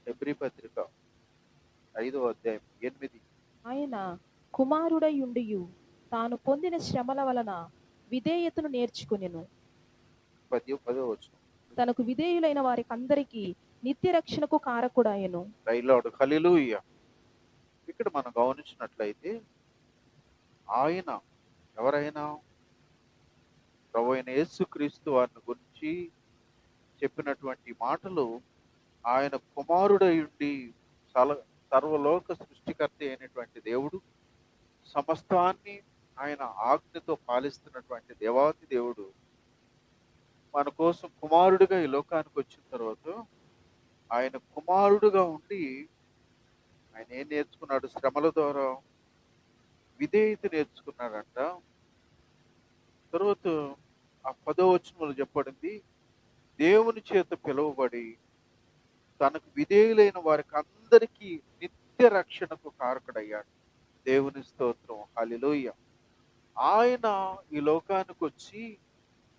Hebrew పత్రిక 5 అధ్యాయం 8. ఆయన కుమారుడయుండియు తాను పొందిన శ్రమల వలన విధేయతను నేర్చుకొనెను. 10వ వచనం. తనకు విధేయులైన వారికందరికీ నిత్య రక్షణకు కారకుడాయెను. రైలాడు హల్లెలూయా. ఇక్కడ మనం గమనించినట్లయితే ఆయన ఎవరైనా ప్రభు అయిన యేసుక్రీస్తు వారిని గురించి చెప్పినటువంటి మాటలు, ఆయన కుమారుడయుండి సర్వలోక సృష్టికర్త అయినటువంటి దేవుడు, సమస్తాన్ని ఆయన ఆజ్ఞతో పాలిస్తున్నటువంటి దేవాతి దేవుడు మన కోసం కుమారుడిగా ఈ లోకానికి వచ్చిన తర్వాత ఆయన కుమారుడుగా ఉండి ఆయన ఏం నేర్చుకున్నాడు? శ్రమల ద్వారా విధేయత నేర్చుకున్నాడంట. తర్వాత ఆ 10వ వచనంలో చెప్పబడింది, దేవుని చేత పిలువబడి తనకు విధేయులైన వారికి అందరికీ నిత్య రక్షణకు కారకుడయ్యాడు. దేవుని స్తోత్రం, హల్లెలూయా. ఆయన ఈ లోకానికి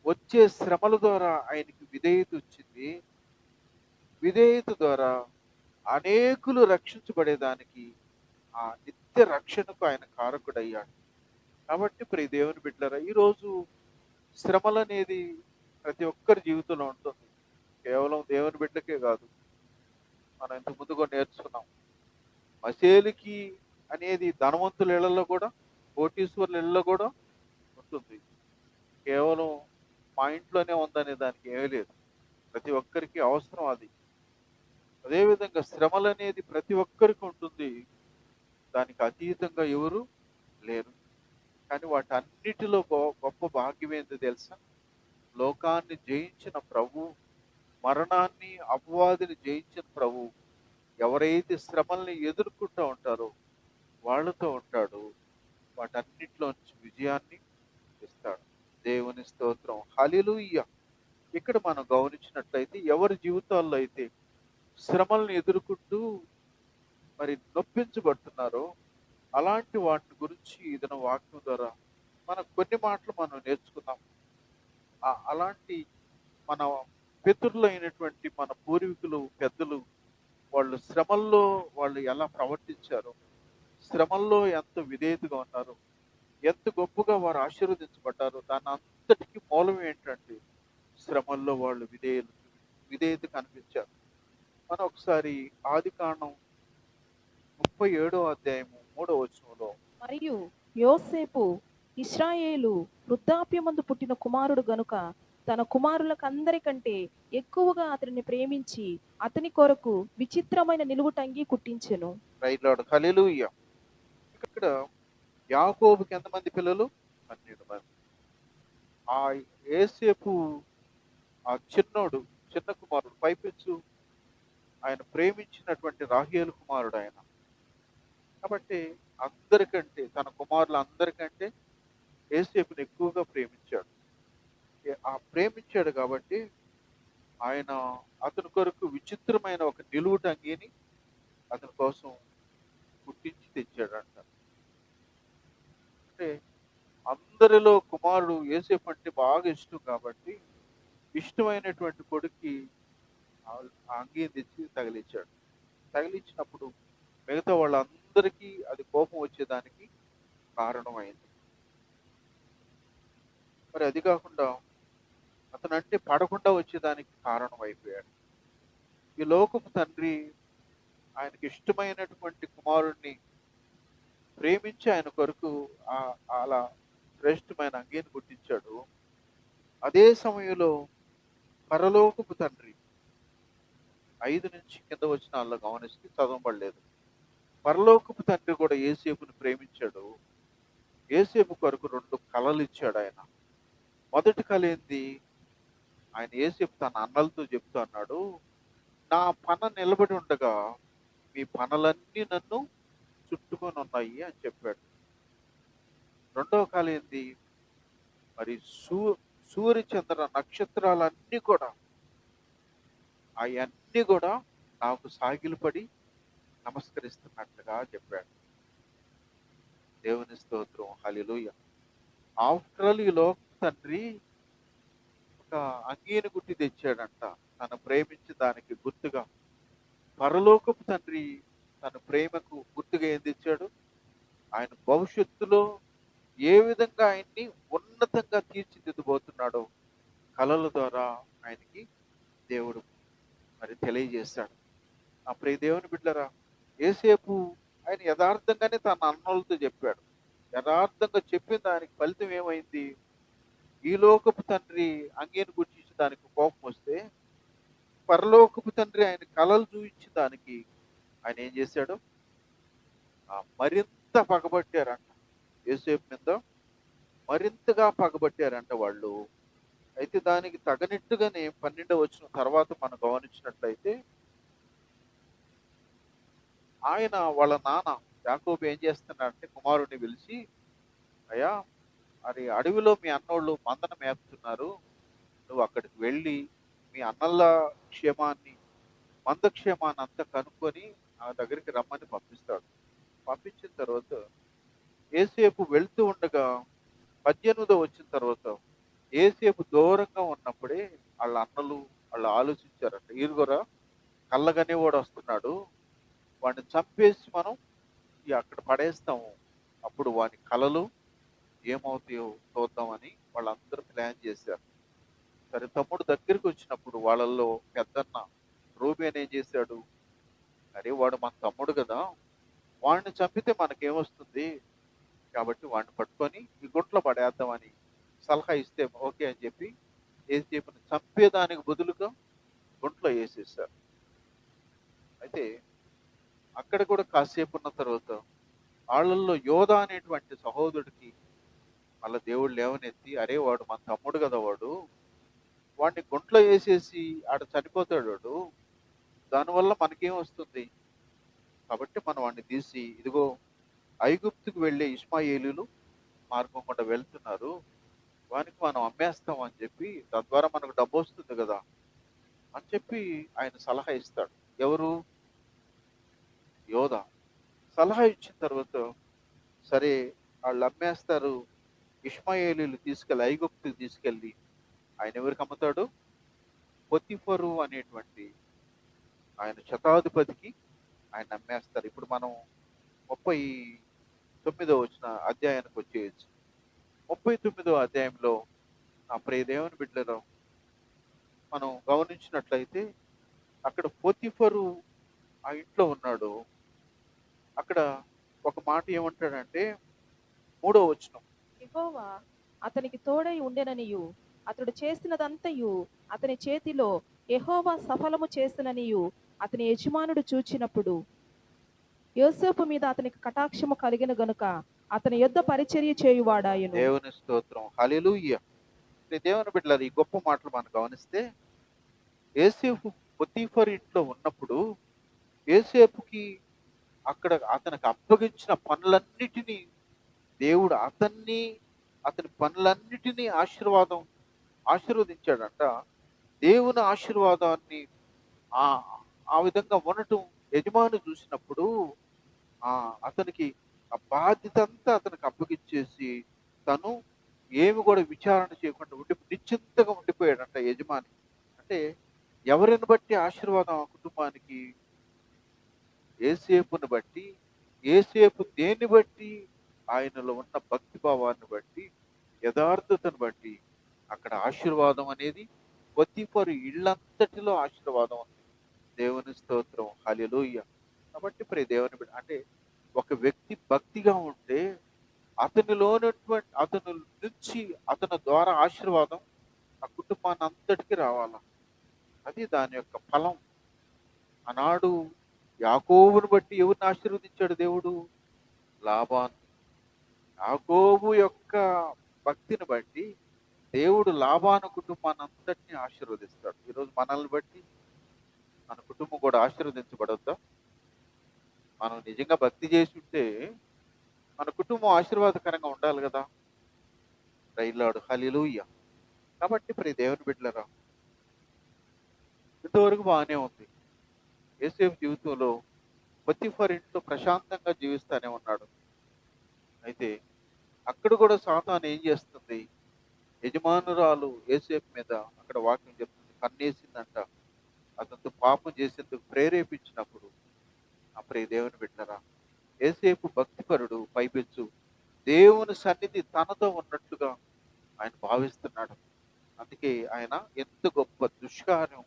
వచ్చే శ్రమల ద్వారా ఆయనకి విధేయత వచ్చింది. విధేయత ద్వారా అనేకులు రక్షించబడేదానికి ఆ నిత్య రక్షణకు ఆయన కారకుడయ్యాడు. కాబట్టి ప్రియ దేవుని బిడ్డలారా, ఈరోజు శ్రమలు అనేది ప్రతి ఒక్కరి జీవితంలో ఉంటుంది. కేవలం దేవుని బిడ్డకే కాదు. మనం ఇంత ముందుగా నేర్చుకున్నాం, మసేలికి అనేది ధనవంతుల ఇళ్లలో కూడా, కోటీశ్వరుల ఇళ్లలో కూడా ఉంటుంది. కేవలం మా ఇంట్లోనే ఉందనే దానికి ఏమీ లేదు. ప్రతి ఒక్కరికి అవసరం అది. అదేవిధంగా శ్రమలు అనేది ప్రతి ఒక్కరికి ఉంటుంది. దానికి అతీతంగా ఎవరు లేరు. కానీ వాటన్నిటిలో గొప్ప భాగ్యం ఏంటో తెలుసా? లోకాన్ని జయించిన ప్రభు, మరణాన్ని అపవాదిని జయించిన ప్రభు ఎవరైతే శ్రమల్ని ఎదుర్కొంటూ ఉంటారో వాళ్ళతో ఉంటాడు. వాటన్నిటిలో నుంచి విజయాన్ని ఇస్తాడు. దేవుని స్తోత్రం, హల్లెలూయా. ఇక్కడ మనం గమనించినట్లయితే ఎవరి జీవితాల్లో అయితే శ్రమల్ని ఎదుర్కొంటూ మరి నొప్పించబడుతున్నారో అలాంటి వాటి గురించి ఏదైనా వాక్యం ద్వారా మనం కొన్ని మాటలు మనం నేర్చుకుందాం. అలాంటి మన పితరులు అయినటువంటి మన పూర్వీకులు, పెద్దలు, వాళ్ళు శ్రమల్లో వాళ్ళు ఎలా ప్రవర్తించారు, శ్రమల్లో ఎంత విధేయతగా ఉన్నారు, ఎంత గొప్పగా వారు ఆశీర్వదించబడ్డారు, దాని అంతటికి మూలం ఏంటంటే శ్రమల్లో వాళ్ళు విధేయత కనిపించారు. మనం ఒకసారి ఆదికాండం 37వ అధ్యాయము 3వ వచనంలో, మరియు యోసేపు ఇశ్రాయేలు వృద్ధాప్యమందు పుట్టిన కుమారుడు గనుక తన కుమారులకందరికంటే ఎక్కువగా అతనిని ప్రేమించి అతని కొరకు విచిత్రమైన నిలువుటంగి కుట్టించెను. రైట్ లార్డ్, హల్లెలూయా. ఇక్కడ యాకోబుకి ఎంతమంది పిల్లలు? 12 మంది. ఆ యేసేపు ఆ చిన్న కుమారుడు, పైపెచ్చు ఆయన ప్రేమించినటువంటి రాహేలు కుమారుడు ఆయన. కాబట్టి అందరికంటే, తన కుమారులు అందరికంటే యేసేపుని ఎక్కువగా ప్రేమించాడు. ఆ ప్రేమించాడు కాబట్టి ఆయన అతని కొరకు విచిత్రమైన ఒక నిలువుటంగిని అతని కోసం కుట్టించి తెచ్చాడంట. అంటే అందరిలో కుమారుడు యేసేపు అంటే బాగా ఇష్టం కాబట్టి ఇష్టమైనటువంటి కొడుక్కి ఆ అంగీని తెచ్చి తగిలించాడు. తగిలించినప్పుడు మిగతా వాళ్ళందరికీ అది కోపం వచ్చేదానికి కారణమైంది. మరి అది కాకుండా అతనంటే పడకుండా వచ్చేదానికి కారణం అయిపోయాడు. ఈ లోకపు తండ్రి ఆయనకి ఇష్టమైనటువంటి కుమారుణ్ణి ప్రేమించి ఆయన కొరకు అలా శ్రేష్టమైన అంగీని గుర్తించాడు. అదే సమయంలో పరలోకపు తండ్రి 5 నుంచి కింద వచనాల్లో గమనిస్తే చదవబడలేదు. పరలోకపు తండ్రి కూడా యేసేపుని ప్రేమించాడు. యేసేపు కొరకు 2 కళలు ఇచ్చాడు ఆయన. మొదటి కళ ఏంది? ఆయన యేసేపు తన అన్నలతో చెప్తూ అన్నాడు, నా పన నిలబడి ఉండగా మీ పనులన్నీ నన్ను చుట్టుకొని ఉన్నాయి అని చెప్పాడు. రెండవ కళ ఏంది? మరి సూర్య చంద్ర నక్షత్రాలన్నీ కూడా అవన్నీ కూడా నాకు సాగిలపడి నమస్కరిస్తున్నట్లుగా చెప్పాడు. దేవుని స్తోత్రం, హల్లెలూయా. ఆఫ్టర్ ఆల్ ఈ లోక తండ్రి ఒక అంగీని గుట్టి తెచ్చాడంట, తను ప్రేమించి దానికి గుర్తుగా. పరలోకపు తండ్రి తన ప్రేమకు గుర్తుగా ఏం తెచ్చాడు? ఆయన భవిష్యత్తులో ఏ విధంగా ఆయన్ని ఉన్నతంగా తీర్చిదిద్దబోతున్నాడో కళల ద్వారా ఆయనకి దేవుడు మరి తెలియజేశాడు. ఆ ప్రియ దేవుని బిడ్డలారా, యేసేపు ఆయన యథార్థంగానే తన అన్నలతో చెప్పాడు. యథార్థంగా చెప్పిన దానికి ఫలితం ఏమైంది? ఈ లోకపు తండ్రి అంగీని గుర్తించి దానికి కోపం వస్తే, పరలోకపు తండ్రి ఆయన కళలు చూపించిన దానికి ఆయన ఏం చేశాడు? మరింత పగబట్టారంట. యేసేపు మీద మరింతగా పగబట్టారంట వాళ్ళు. అయితే దానికి తగనట్టుగానే 12వ వచనం తర్వాత మనం గమనించినట్లయితే, ఆయన వాళ్ళ నాన్న యాకోబు ఏం చేస్తున్నాడంటే కుమారుడిని పిలిచి, అయ్యా, మరి అడవిలో మీ అన్నోళ్ళు మందను మేపుతున్నారు, నువ్వు అక్కడికి వెళ్ళి మీ అన్నల క్షేమాన్ని, మంద క్షేమాన్ని అంతా కనుక్కొని నా దగ్గరికి రమ్మని పంపిస్తాడు. పంపించిన తర్వాత ఏసేపు వెళ్తూ ఉండగా 18వ వచ్చిన తర్వాత ఏసేపు దూరంగా ఉన్నప్పుడే వాళ్ళ అన్నలు వాళ్ళు ఆలోచించారంట, ఈరుగురా కళ్ళగనేవాడు వస్తున్నాడు, వాడిని చంపేసి మనం అక్కడ పడేస్తాము, అప్పుడు వాని కలలు ఏమవుతాయో చూద్దామని వాళ్ళందరూ ప్లాన్ చేశారు. సరే, తమ్ముడు దగ్గరికి వచ్చినప్పుడు వాళ్ళల్లో పెద్దన్న రూబేన్ ఏం చేశాడు? అరే, వాడు మన తమ్ముడు కదా, వాడిని చంపితే మనకేమొస్తుంది, కాబట్టి వాడిని పట్టుకొని ఈ గుంట్లో పడేద్దామని సలహా ఇస్తే ఓకే అని చెప్పి ఏసేపుని చంపేదానికి బదులుగా గుంట్లో వేసేసారు. అయితే అక్కడ కూడా కాసేపు ఉన్న తర్వాత వాళ్ళల్లో యోధా అనేటువంటి సహోదరుడికి వాళ్ళ దేవుడు లేవనెత్తి, అరే వాడు మన తమ్ముడు కదా, వాడిని గుంట్లో వేసేసి ఆడ చనిపోతాడు వాడు, దానివల్ల మనకేం వస్తుంది, కాబట్టి మనం వాడిని తీసి ఇదిగో ఐగుప్తుకు వెళ్ళే ఇష్మాయేలీలు మార్గం గుండా వెళ్తున్నారు, వానికి మనం అమ్మేస్తాం అని చెప్పి, తద్వారా మనకు డబ్బు వస్తుంది కదా అని చెప్పి ఆయన సలహా ఇస్తాడు. ఎవరు? యోధా. సలహా ఇచ్చిన తర్వాత సరే వాళ్ళు అమ్మేస్తారు, ఇష్మాయేలీలు తీసుకెళ్ళి ఐగుప్తుకు తీసుకెళ్ళి ఆయన ఎవరికి అమ్ముతాడు? పొతిఫరు అనేటువంటి ఆయన శతాధిపతికి ఆయన అమ్మేస్తారు. ఇప్పుడు మనం 39వ వచ్చిన అధ్యాయానికి వచ్చేయచ్చు. 39వ అధ్యాయంలో ఆ ప్రియ దేవుని బిడ్డలో మనం గమనించినట్లయితే అక్కడ పొతిఫరు ఆ ఇంట్లో ఉన్నాడు. అక్కడ ఒక మాట ఏమంటాడంటే 3వ వచనం, యెహోవా అతనికి తోడై ఉండెననియు అతడు చేసినదంతయు అతని చేతిలో యెహోవా సఫలము చేసిననియు అతని యజమానుడు చూచినప్పుడు యోసేపు మీద అతనికి కటాక్షము కలిగిన గనుక అతని యొద్ద పరిచర్య చేయువాడాయను. దేవుని స్తోత్రం, హల్లెలూయా. దేవుని బిడ్డలారా, ఈ గొప్ప మాటలు మనం గమనిస్తే యోసేపు పొతీఫర్ ఇంట్లో ఉన్నప్పుడు యోసేపుకి అక్కడ అతనికి అప్పగించిన పనులన్నిటినీ దేవుడు అతని పనులన్నిటినీ ఆశీర్వదించాడంట. దేవుని ఆశీర్వాదాన్ని ఆ ఆ విధంగా ఉండటం యజమాని చూసినప్పుడు అతనికి ఆ బాధ్యత అంతా అతనికి అప్పగించేసి తను ఏమి కూడా విచారణ చేయకుండా నిశ్చింతగా ఉండిపోయాడంట యజమాని. అంటే ఎవరిని బట్టి ఆశీర్వాదం ఆ కుటుంబానికి? యేసేపుని బట్టి. యేసేపు దేన్ని బట్టి? ఆయనలో ఉన్న భక్తి భావాన్ని బట్టి, యథార్థతను బట్టి అక్కడ ఆశీర్వాదం అనేది పొతిఫరు ఇళ్ళంతటిలో ఆశీర్వాదం ఉంది. దేవుని స్తోత్రం, హల్లెలూయా. కాబట్టి ప్రియ దేవుని బిడ్డ, అంటే ఒక వ్యక్తి భక్తిగా ఉంటే అతని నుంచి అతని ద్వారా ఆశీర్వాదం ఆ కుటుంబాన్ని అంతటికి రావాల. అది దాని యొక్క ఫలం. ఆనాడు యాకోబుని బట్టి ఎవరిని ఆశీర్వదించాడు దేవుడు? లాబాను. యాకోబు యొక్క భక్తిని బట్టి దేవుడు లాబాను కుటుంబాన్ని అంతటినీ ఆశీర్వదిస్తాడు. ఈరోజు మనల్ని బట్టి మన కుటుంబం కూడా ఆశీర్వదించబడొద్దా? మనం నిజంగా భక్తి చేసి ఉంటే మన కుటుంబం ఆశీర్వాదకరంగా ఉండాలి కదా. రైలాడు, హల్లెలూయా. కాబట్టి ప్రియ దేవుని బిడ్డలారా, ఇంతవరకు బాగానే ఉంది. యోసేపు జీవితంలో పొతిఫర్ ఇంట్లో ప్రశాంతంగా జీవిస్తానే ఉన్నాడు. అయితే అక్కడ కూడా సాతాను ఏం చేస్తుంది? యజమానురాలు యోసేపు మీద అక్కడ వాక్యం చెప్తుంది, కన్నేసిందంట. అతనితో పాపం చేసేందుకు ప్రేరేపించినప్పుడు, ఆ ప్రియ దేవుని బిడ్డలారా, యేసేపు భక్తిపరుడు, పైపెచ్చు దేవుని సన్నిధి తనతో ఉన్నట్లుగా ఆయన భావిస్తున్నాడు. అందుకే ఆయన ఎంత గొప్ప దుష్కార్యం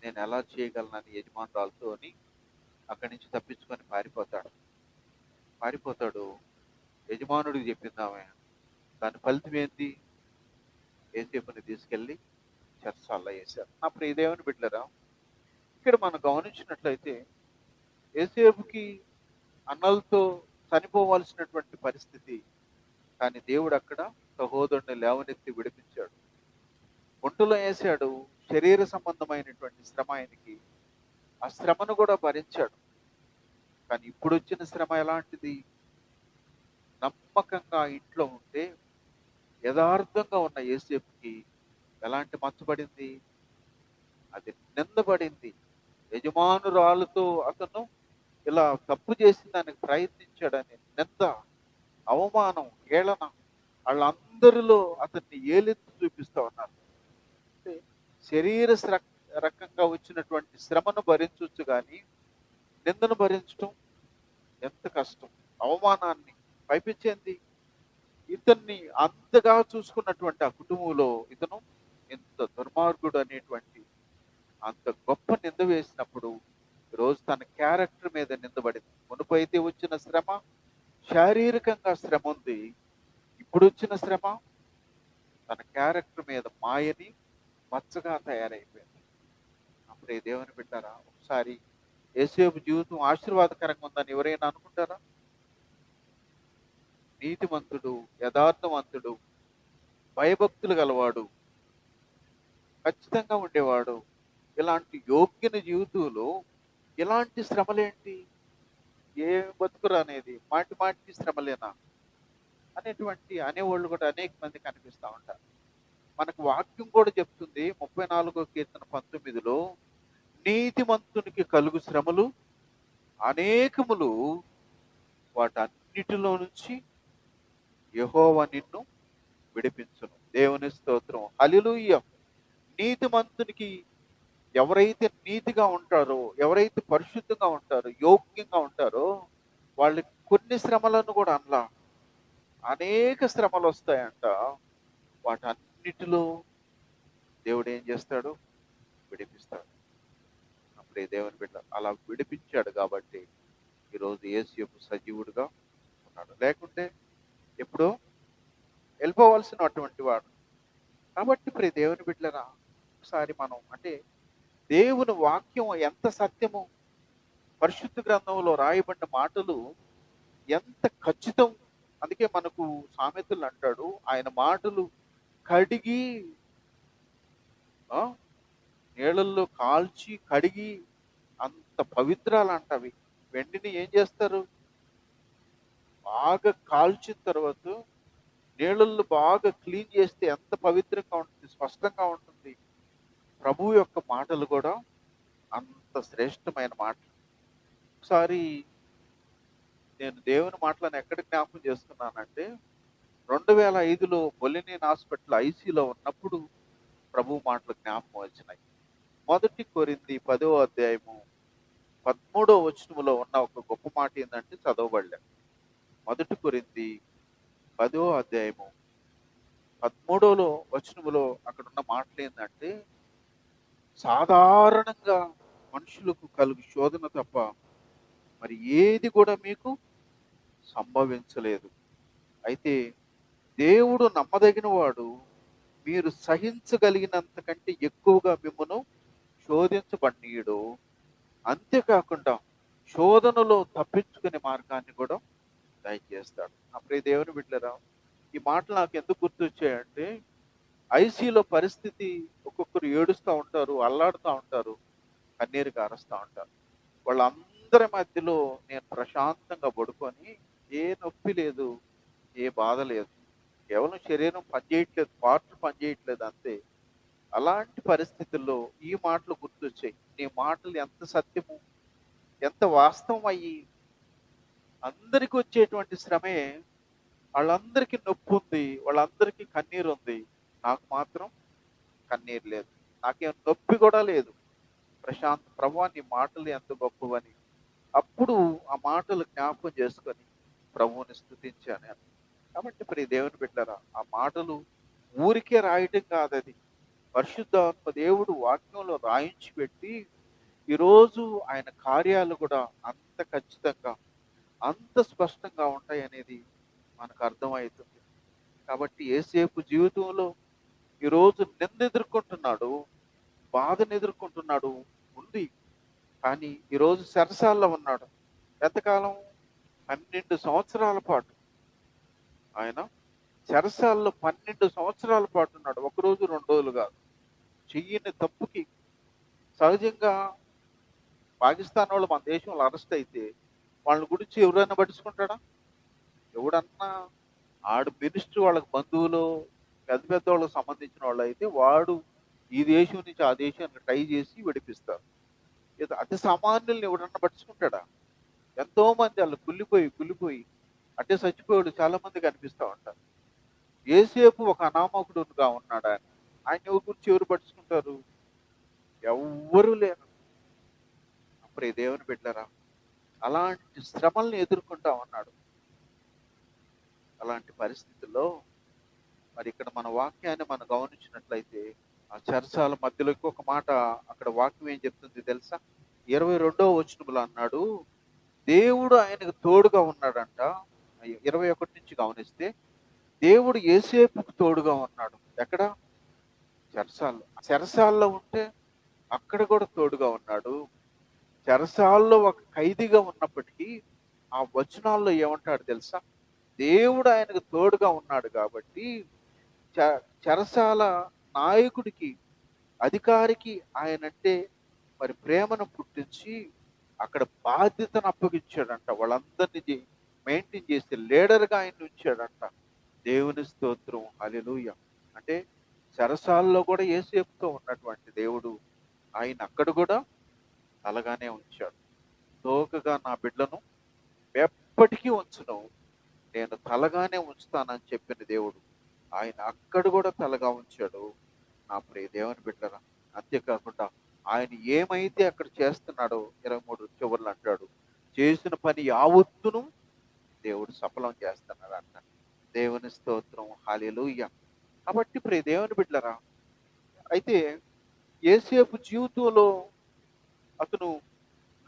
నేను ఎలా చేయగలనని యజమానురాలతో అని అక్కడి నుంచి తప్పించుకొని పారిపోతాడు. యజమానుడికి చెప్పింది ఆమె. దాని ఫలితం ఏంటి? యేసేపుని తీసుకెళ్ళి చెరసాల్లో వేశారు. నా ప్రియ దేవుని బిడ్డలారా, ఇక్కడ మనం గమనించినట్లయితే యేసేపుకి అన్నలతో చనిపోవాల్సినటువంటి పరిస్థితి, కానీ దేవుడు అక్కడ సహోదరుని లేవనెత్తి విడిపించాడు. ఒంటిలో వేశాడు. శరీర సంబంధమైనటువంటి శ్రమ ఆయనకి, ఆ శ్రమను కూడా భరించాడు. కానీ ఇప్పుడు వచ్చిన శ్రమ ఎలాంటిది? నమ్మకంగా ఇంట్లో ఉంటే యథార్థంగా ఉన్న యేసేపుకి ఎలాంటి మచ్చబడింది? అది నిందబడింది. యజమానురాలుతో అతను ఇలా తప్పు చేసిన దానికి ప్రయత్నించాడని నింద, అవమానం, హేళన, వాళ్ళందరిలో అతన్ని ఏలెత్తి చూపిస్తా ఉన్నారు. అంటే శరీర రకంగా వచ్చినటువంటి శ్రమను భరించవచ్చు, కానీ నిందను భరించడం ఎంత కష్టం. అవమానాన్ని పైపించింది. ఇతన్ని అంతగా చూసుకున్నటువంటి ఆ కుటుంబంలో ఇతను ఎంత దుర్మార్గుడు అనేటువంటి అంత గొప్ప నింద వేసినప్పుడు ఈరోజు తన క్యారెక్టర్ మీద నిందబడింది. మునుపైతే వచ్చిన శ్రమ శారీరకంగా శ్రమ ఉంది. ఇప్పుడు వచ్చిన శ్రమ తన క్యారెక్టర్ మీద మాయని మచ్చగా తయారైపోయింది. అప్పుడే దేవుని బిడ్డారా, ఒకసారి యేసేపు జీవితం ఆశీర్వాదకరంగా ఉందని ఎవరైనా అనుకుంటారా? నీతిమంతుడు, యథార్థవంతుడు, భయభక్తులు గలవాడు, ఖచ్చితంగా ఉండేవాడు, ఇలాంటి యోగ్యుని జీవితంలో ఇలాంటి శ్రమలేంటి? ఏ బతుకురా అనేది మాటి మాటికి శ్రమలేనా అనేటువంటి అనేవాళ్ళు కూడా అనేక మంది కనిపిస్తూ ఉంటారు. మనకు వాక్యం కూడా చెప్తుంది 34వ కీర్తన 19లో, నీతిమంతునికి కలుగు శ్రమలు అనేకములు, వాటన్నిటిలో నుంచి యెహోవా నిన్ను విడిపించును. దేవుని స్తోత్రం, హల్లెలూయా. నీతిమంతునికి, ఎవరైతే నీతిగా ఉంటారో, ఎవరైతే పరిశుద్ధంగా ఉంటారో, యోగ్యంగా ఉంటారో, వాళ్ళకి కొన్ని శ్రమలను కూడా అనలా, అనేక శ్రమలు వస్తాయంట. వాటన్నిటిలో దేవుడు ఏం చేస్తాడు? విడిపిస్తాడు. అప్పుడే దేవుని బిడ్డ అలా విడిపించాడు కాబట్టి ఈరోజు యేసేపు సజీవుడిగా ఉన్నాడు. లేకుంటే ఎప్పుడో వెళ్ళిపోవాల్సినటువంటి వాడు. కాబట్టి ప్రియ దేవుని బిడ్డలరా, ఒకసారి మనం అంటే దేవుని వాక్యం ఎంత సత్యము, పరిశుద్ధ గ్రంథంలో రాయబడిన మాటలు ఎంత ఖచ్చితం. అందుకే మనకు సామెతలు అంటాడు, ఆయన మాటలు కడిగి నీళ్ళల్లో కాల్చి కడిగి అంత పవిత్రాలు అంటవి. వెండిని ఏం చేస్తారు? బాగా కాల్చిన తర్వాత నీళ్ళల్లో బాగా క్లీన్ చేస్తే ఎంత పవిత్రంగా ఉంటుంది, స్పష్టంగా ఉంటుంది. ప్రభు యొక్క మాటలు కూడా అంత శ్రేష్టమైన మాటలు. ఒకసారి నేను దేవుని మాటలను ఎక్కడ జ్ఞాపకం చేసుకున్నానంటే, 2005లో బొలినేని హాస్పిటల్ ఐసీలో ఉన్నప్పుడు ప్రభు మాటలు జ్ఞాపకం వచ్చినాయి. 1 కొరింథీ 10వ అధ్యాయము 13వ వచనములో ఉన్న ఒక గొప్ప మాట ఏంటంటే చదవబడలే. 1 కొరింథీ 10వ అధ్యాయము 13వ వచనములో అక్కడ ఉన్న మాటలు ఏంటంటే, సాధారణంగా మనుషులకు కలుగు శోధన తప్ప మరి ఏది కూడా మీకు సంభవించలేదు. అయితే దేవుడు నమ్మదగిన వాడు, మీరు సహించగలిగినంత కంటే ఎక్కువగా మిమ్మను శోధించబడ్నీయుడు. అంతేకాకుండా శోధనలో తప్పించుకునే మార్గాన్ని కూడా దయచేస్తాడు. అప్పుడే దేవుని బిడ్డలారా, ఈ మాటలు నాకు ఎందుకు గుర్తొచ్చాయంటే, ఐసీలో పరిస్థితి ఒక్కొక్కరు ఏడుస్తూ ఉంటారు, అల్లాడుతూ ఉంటారు, కన్నీరు కారుస్తూ ఉంటారు. వాళ్ళందరి మధ్యలో నేను ప్రశాంతంగా పడుకొని, ఏ నొప్పి లేదు, ఏ బాధ లేదు, కేవలం శరీరం పనిచేయట్లేదు, పార్ట్లు పనిచేయట్లేదు అంతే. అలాంటి పరిస్థితుల్లో ఈ మాటలు గుర్తొచ్చాయి. నీ మాటలు ఎంత సత్యము, ఎంత వాస్తవం అయ్యి, అందరికి వచ్చేటువంటి శ్రమే, వాళ్ళందరికీ నొప్పి ఉంది, వాళ్ళందరికీ కన్నీరు ఉంది, నాకు మాత్రం కన్నీరు లేదు, నాకేం నొప్పి కూడా లేదు, ప్రశాంత్, ప్రభువా నీ మాటలు ఎంత గొప్పవని. అప్పుడు ఆ మాటలు జ్ఞాపకం చేసుకొని ప్రభువుని స్తుతించాను. కాబట్టి ప్రియ దేవుని బిడ్డలారా, ఆ మాటలు ఊరికే రాయటం కాదది. పరిశుద్ధాత్మ దేవుడు వాక్యంలో రాయించి పెట్టి, ఈరోజు ఆయన కార్యాలు కూడా అంత ఖచ్చితంగా, అంత స్పష్టంగా ఉంటాయనేది మనకు అర్థమవుతుంది. కాబట్టి యేసేపు జీవితంలో ఈరోజు నింద ఎదుర్కొంటున్నాడు, బాధను ఎదుర్కొంటున్నాడు, ఉంది. కానీ ఈరోజు చెరసాల్లో ఉన్నాడు. ఎంతకాలం? 12 సంవత్సరాల పాటు ఆయన చెరసాల్లో 12 సంవత్సరాల పాటు ఉన్నాడు. ఒకరోజు 2 రోజులు కాదు. చెయ్యని తప్పుకి సహజంగా పాకిస్తాన్ వాళ్ళు మన దేశంలో అరెస్ట్ అయితే వాళ్ళ గురించి ఎవరైనా పట్టించుకుంటాడా? ఎవడన్నా ఆడు మినిస్టర్ వాళ్ళకి బంధువులు పెద్ద పెద్ద వాళ్ళకి సంబంధించిన వాళ్ళు అయితే వాడు ఈ దేశం నుంచి ఆ దేశానికి ట్రై చేసి విడిపిస్తారు. అతి సామాన్యుల్ని ఎవడన్నా పట్టించుకుంటాడా? ఎంతో మంది వాళ్ళు కుళ్ళిపోయి అంటే చచ్చిపోయాడు చాలా మంది కనిపిస్తూ ఉంటారు. ఏసేపు ఒక అనామకుడుగా ఉన్నాడా అని ఆయన ఎవరి గురించి ఎవరు పట్టించుకుంటారు? ఎవ్వరూ లేరు. అప్పుడే దేవుని బిడ్డలారా, అలాంటి శ్రమల్ని ఎదుర్కొంటా ఉన్నాడు. అలాంటి పరిస్థితుల్లో మరి ఇక్కడ మన వాక్యాన్ని మనం గమనించినట్లయితే ఆ చెరసాల మధ్యలోకి ఒక మాట అక్కడ వాక్యం ఏం చెప్తుంది తెలుసా? 22వ వచనంలో అన్నాడు, దేవుడు ఆయనకు తోడుగా ఉన్నాడంట. 21 నుంచి గమనిస్తే దేవుడు యేసేపుకు తోడుగా ఉన్నాడు. ఎక్కడ? చెరసాల్లో. చెరసాల్లో ఉంటే అక్కడ కూడా తోడుగా ఉన్నాడు. చెరసాల్లో ఒక ఖైదీగా ఉన్నప్పటికీ ఆ వచనాల్లో ఏమంటాడు తెలుసా? దేవుడు ఆయనకు తోడుగా ఉన్నాడు కాబట్టి చెరసాల నాయకుడికి, అధికారికి ఆయనంటే మరి ప్రేమను పుట్టించి అక్కడ బాధ్యతను అప్పగించాడంట. వాళ్ళందరినీ మెయింటైన్ చేసి లీడర్గా ఆయన ఉంచాడంట. దేవుని స్తోత్రం, హల్లెలూయా. అంటే చెరసాల్లో కూడా యేసేపుతో ఉన్నటువంటి దేవుడు ఆయన అక్కడ కూడా తలగానే ఉంచాడు. తోకగా నా బిడ్డలను ఎప్పటికీ ఉంచును, నేను తలగానే ఉంచుతానని చెప్పిన దేవుడు ఆయన అక్కడ కూడా తలగా ఉంచాడు. నా ప్రియ దేవుని బిడ్డరా, అంతేకాకుండా ఆయన ఏమైతే అక్కడ చేస్తున్నాడో 23 చివర్లు అంటాడు, చేసిన పని యావత్తును దేవుడు సఫలం చేస్తున్నాడు అంట. దేవుని స్తోత్రం, హల్లెలూయా. కాబట్టి ప్రియ దేవుని బిడ్డరా, అయితే యేసేపు జీవితంలో అతను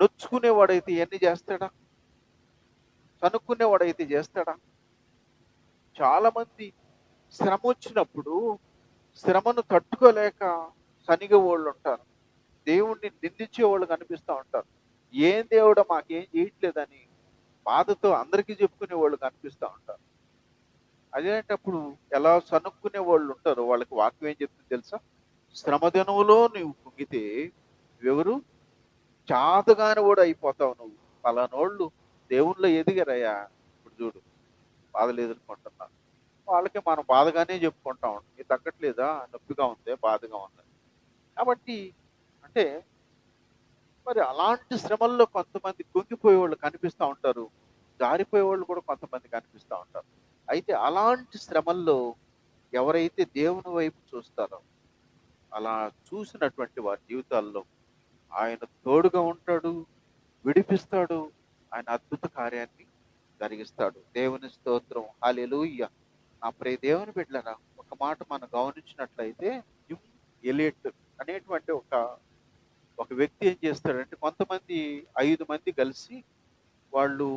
నొచ్చుకునేవాడైతే ఎన్ని చేస్తాడా? సనుక్కునేవాడైతే చేస్తాడా? చాలా మంది శ్రమ వచ్చినప్పుడు శ్రమను తట్టుకోలేక సనిగే వాళ్ళు ఉంటారు. దేవుణ్ణి నిందించే వాళ్ళు కనిపిస్తూ ఉంటారు. ఏం దేవుడా మాకేం చేయట్లేదని బాధతో అందరికీ చెప్పుకునే వాళ్ళు కనిపిస్తూ ఉంటారు. అదేంటప్పుడు ఎలా సనుక్కునే వాళ్ళు ఉంటారో వాళ్ళకి వాక్యం ఏం చెప్తుంది తెలుసా? శ్రమ దినములో నువ్వు కుంగితే ఎవరు చాతగాని కూడా అయిపోతావు నువ్వు. పలానోళ్ళు దేవుళ్ళు ఎదిగారయ్యా. ఇప్పుడు చూడు బాధలు ఎదుర్కొంటున్నారు. వాళ్ళకి మనం బాధగానే చెప్పుకుంటా ఉంటాం. ఇది తగ్గట్లేదా? నొప్పిగా ఉంది, బాధగా ఉంది. కాబట్టి అంటే మరి అలాంటి శ్రమల్లో కొంతమంది కుంగిపోయేవాళ్ళు కనిపిస్తూ ఉంటారు. జారిపోయేవాళ్ళు కూడా కొంతమంది కనిపిస్తూ ఉంటారు. అయితే అలాంటి శ్రమల్లో ఎవరైతే దేవుని వైపు చూస్తారో అలా చూసినటువంటి వారి జీవితాల్లో ఆయన తోడుగా ఉంటాడు, విడిపిస్తాడు, ఆయన అద్భుత కార్యాన్ని జరిగిస్తాడు. దేవుని స్తోత్రం, హల్లెలూయా. నా ప్రియ దేవుని బిడ్డలారా, ఒక మాట మనం గమనించినట్లయితే జిమ్ ఎలియట్ అనేటువంటి ఒక వ్యక్తి ఏం చేస్తాడంటే, కొంతమంది 5 మంది కలిసి వాళ్ళు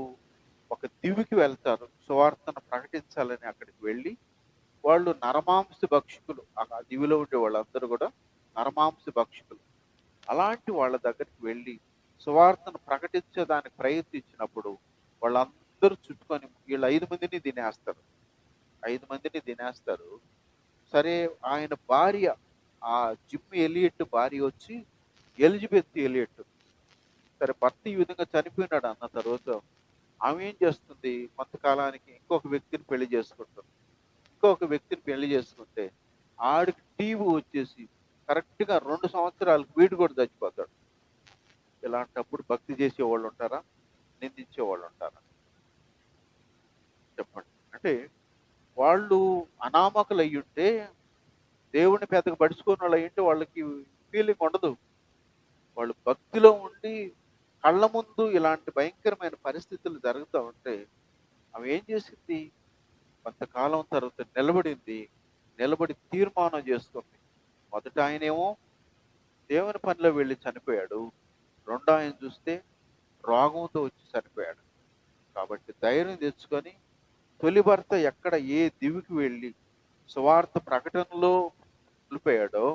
ఒక దివికి వెళ్తారు. సువార్తను ప్రకటించాలని అక్కడికి వెళ్ళి వాళ్ళు నరమాంస భక్షకులు. ఆ దివిలో ఉండే వాళ్ళందరూ కూడా నరమాంస భక్షకులు. అలాంటి వాళ్ళ దగ్గరికి వెళ్ళి సువార్తను ప్రకటించడానికి ప్రయత్నించినప్పుడు వాళ్ళందరూ చుట్టుకొని వీళ్ళు 5 మందిని తినేస్తారు. 5 మందిని తినేస్తారు. సరే, ఆయన భార్య, ఆ జిమ్ ఎలియట్ భార్య వచ్చి ఎలిజబెత్ ఎలియట్. సరే, భర్త ఈ విధంగా చనిపోయినాడు అన్న తర్వాత ఆమె ఏం చేస్తుంది? కొంతకాలానికి ఇంకొక వ్యక్తిని పెళ్లి చేసుకుంటుంది. ఇంకొక వ్యక్తిని పెళ్లి చేసుకుంటే ఆడికి టీవీ వచ్చేసి కరెక్ట్‌గా 2 సంవత్సరాలకు వీడు కూడా చచ్చిపోతాడు. ఇలాంటప్పుడు భక్తి చేసేవాళ్ళు ఉంటారా? నిందించేవాళ్ళు ఉంటారా? చెప్పండి. అంటే వాళ్ళు అనామకులు అయ్యుంటే, దేవుడిని పెద్దగా పట్టించుకోని వాళ్ళు అయ్యుంటే వాళ్ళకి ఫీలింగ్ ఉండదు. వాళ్ళు భక్తిలో ఉండి కళ్ళ ముందు ఇలాంటి భయంకరమైన పరిస్థితులు జరుగుతూ ఉంటే ఆమె ఏం చేసింది? కొంతకాలం తర్వాత నిలబడింది. నిలబడి తీర్మానం చేసుకుంది. మొదట ఆయనేమో దేవుని పనిలో వెళ్ళి చనిపోయాడు. రెండో ఆయన చూస్తే రోగంతో వచ్చి చనిపోయాడు. కాబట్టి ధైర్యం తెచ్చుకొని తొలి భర్త ఎక్కడ ఏ దివికి వెళ్ళి సువార్త ప్రకటనలో వెళ్ళిపోయాడో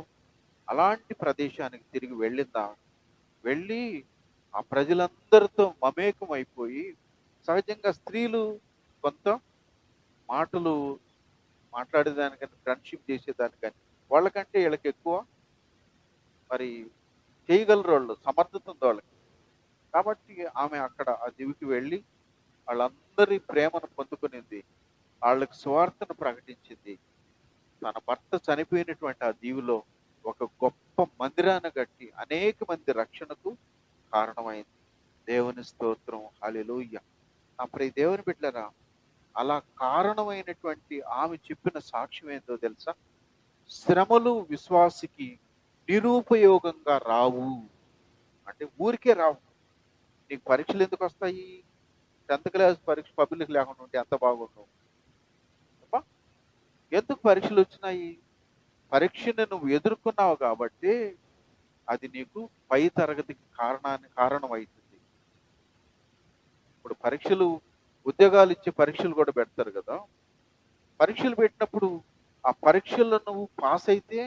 అలాంటి ప్రదేశానికి తిరిగి వెళ్ళిందా. వెళ్ళి ఆ ప్రజలందరితో మమేకం అయిపోయి, సహజంగా స్త్రీలు కొంత మాటలు మాట్లాడేదానికని, ఫ్రెండ్షిప్ చేసేదానికని వాళ్ళకంటే వీళ్ళకి ఎక్కువ మరి చేయగలరు, వాళ్ళు సమర్థత ఉంది వాళ్ళకి. కాబట్టి ఆమె అక్కడ ఆ దివికి వెళ్ళి వాళ్ళందరి ప్రేమను పొందుకునింది. వాళ్ళకి సువార్తను ప్రకటించింది. తన భర్త చనిపోయినటువంటి ఆ దీవిలో ఒక గొప్ప మందిరాన్ని కట్టి అనేక మంది రక్షణకు కారణమైంది. దేవుని స్తోత్రం, హల్లెలూయా. నా ప్రియ దేవుని బిడ్డలారా, అలా కారణమైనటువంటి ఆమె చెప్పిన సాక్ష్యం ఏందో తెలుసా? శ్రమలు విశ్వాసికి నిరుపయోగంగా రావు. అంటే ఊరికే రావు. నీకు పరీక్షలు ఎందుకు వస్తాయి? 10th క్లాస్ పరీక్ష పబ్లిక్ లేకుండా ఉంటే ఎంత బాగుండు. అబ్బా! ఎందుకు పరీక్షలు వచ్చినాయి? పరీక్షను నువ్వు ఎదుర్కొన్నావు కాబట్టి అది నీకు పై తరగతికి కారణమవుతుంది. ఇప్పుడు పరీక్షలు, ఉద్యోగాలు ఇచ్చే పరీక్షలు కూడా పెడతారు కదా. పరీక్షలు పెట్టినప్పుడు ఆ పరీక్షల్లో నువ్వు పాస్ అయితే,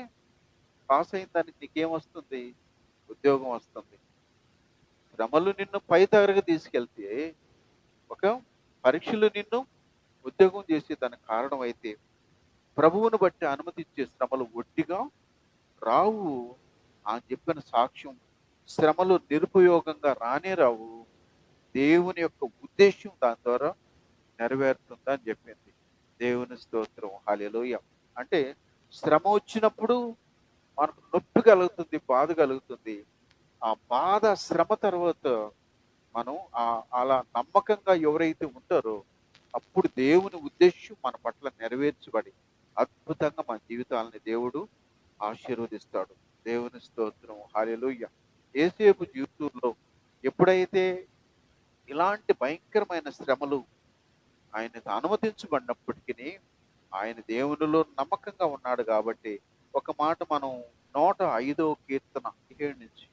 పాస్ అయిన దానికి నీకేమొస్తుంది? ఉద్యోగం వస్తుంది. శ్రమలు నిన్ను పై తరగతి తీసుకెళ్తే, ఒక పరీక్షలు నిన్ను ఉద్యోగం చేసే దానికి కారణమైతే, ప్రభువును బట్టి అనుమతిచ్చే శ్రమలు ఒట్టిగా రావు అని చెప్పిన సాక్ష్యం. శ్రమలు నిరుపయోగంగా రానే రావు. దేవుని యొక్క ఉద్దేశం దాని ద్వారా నెరవేరుతుందని చెప్పింది. దేవుని స్తోత్రం, హల్లెలూయా. అంటే శ్రమ వచ్చినప్పుడు మనకు నొప్పి కలుగుతుంది, బాధ కలుగుతుంది. ఆ బాధ, శ్రమ తర్వాత మనం అలా నమ్మకంగా ఎవరైతే ఉంటారో అప్పుడు దేవుని ఉద్దేశం మన పట్ల నెరవేర్చబడి అద్భుతంగా మన జీవితాలని దేవుడు ఆశీర్వదిస్తాడు. దేవుని స్తోత్రం, హల్లెలూయా. యేసేపు జీవితంలో ఎప్పుడైతే ఇలాంటి భయంకరమైన శ్రమలు ఆయనకు అనుమతించబడినప్పటికీ ఆయన దేవునిలో నమ్మకంగా ఉన్నాడు కాబట్టి, ఒక మాట మనం 105వ కీర్తన 17 నుంచి.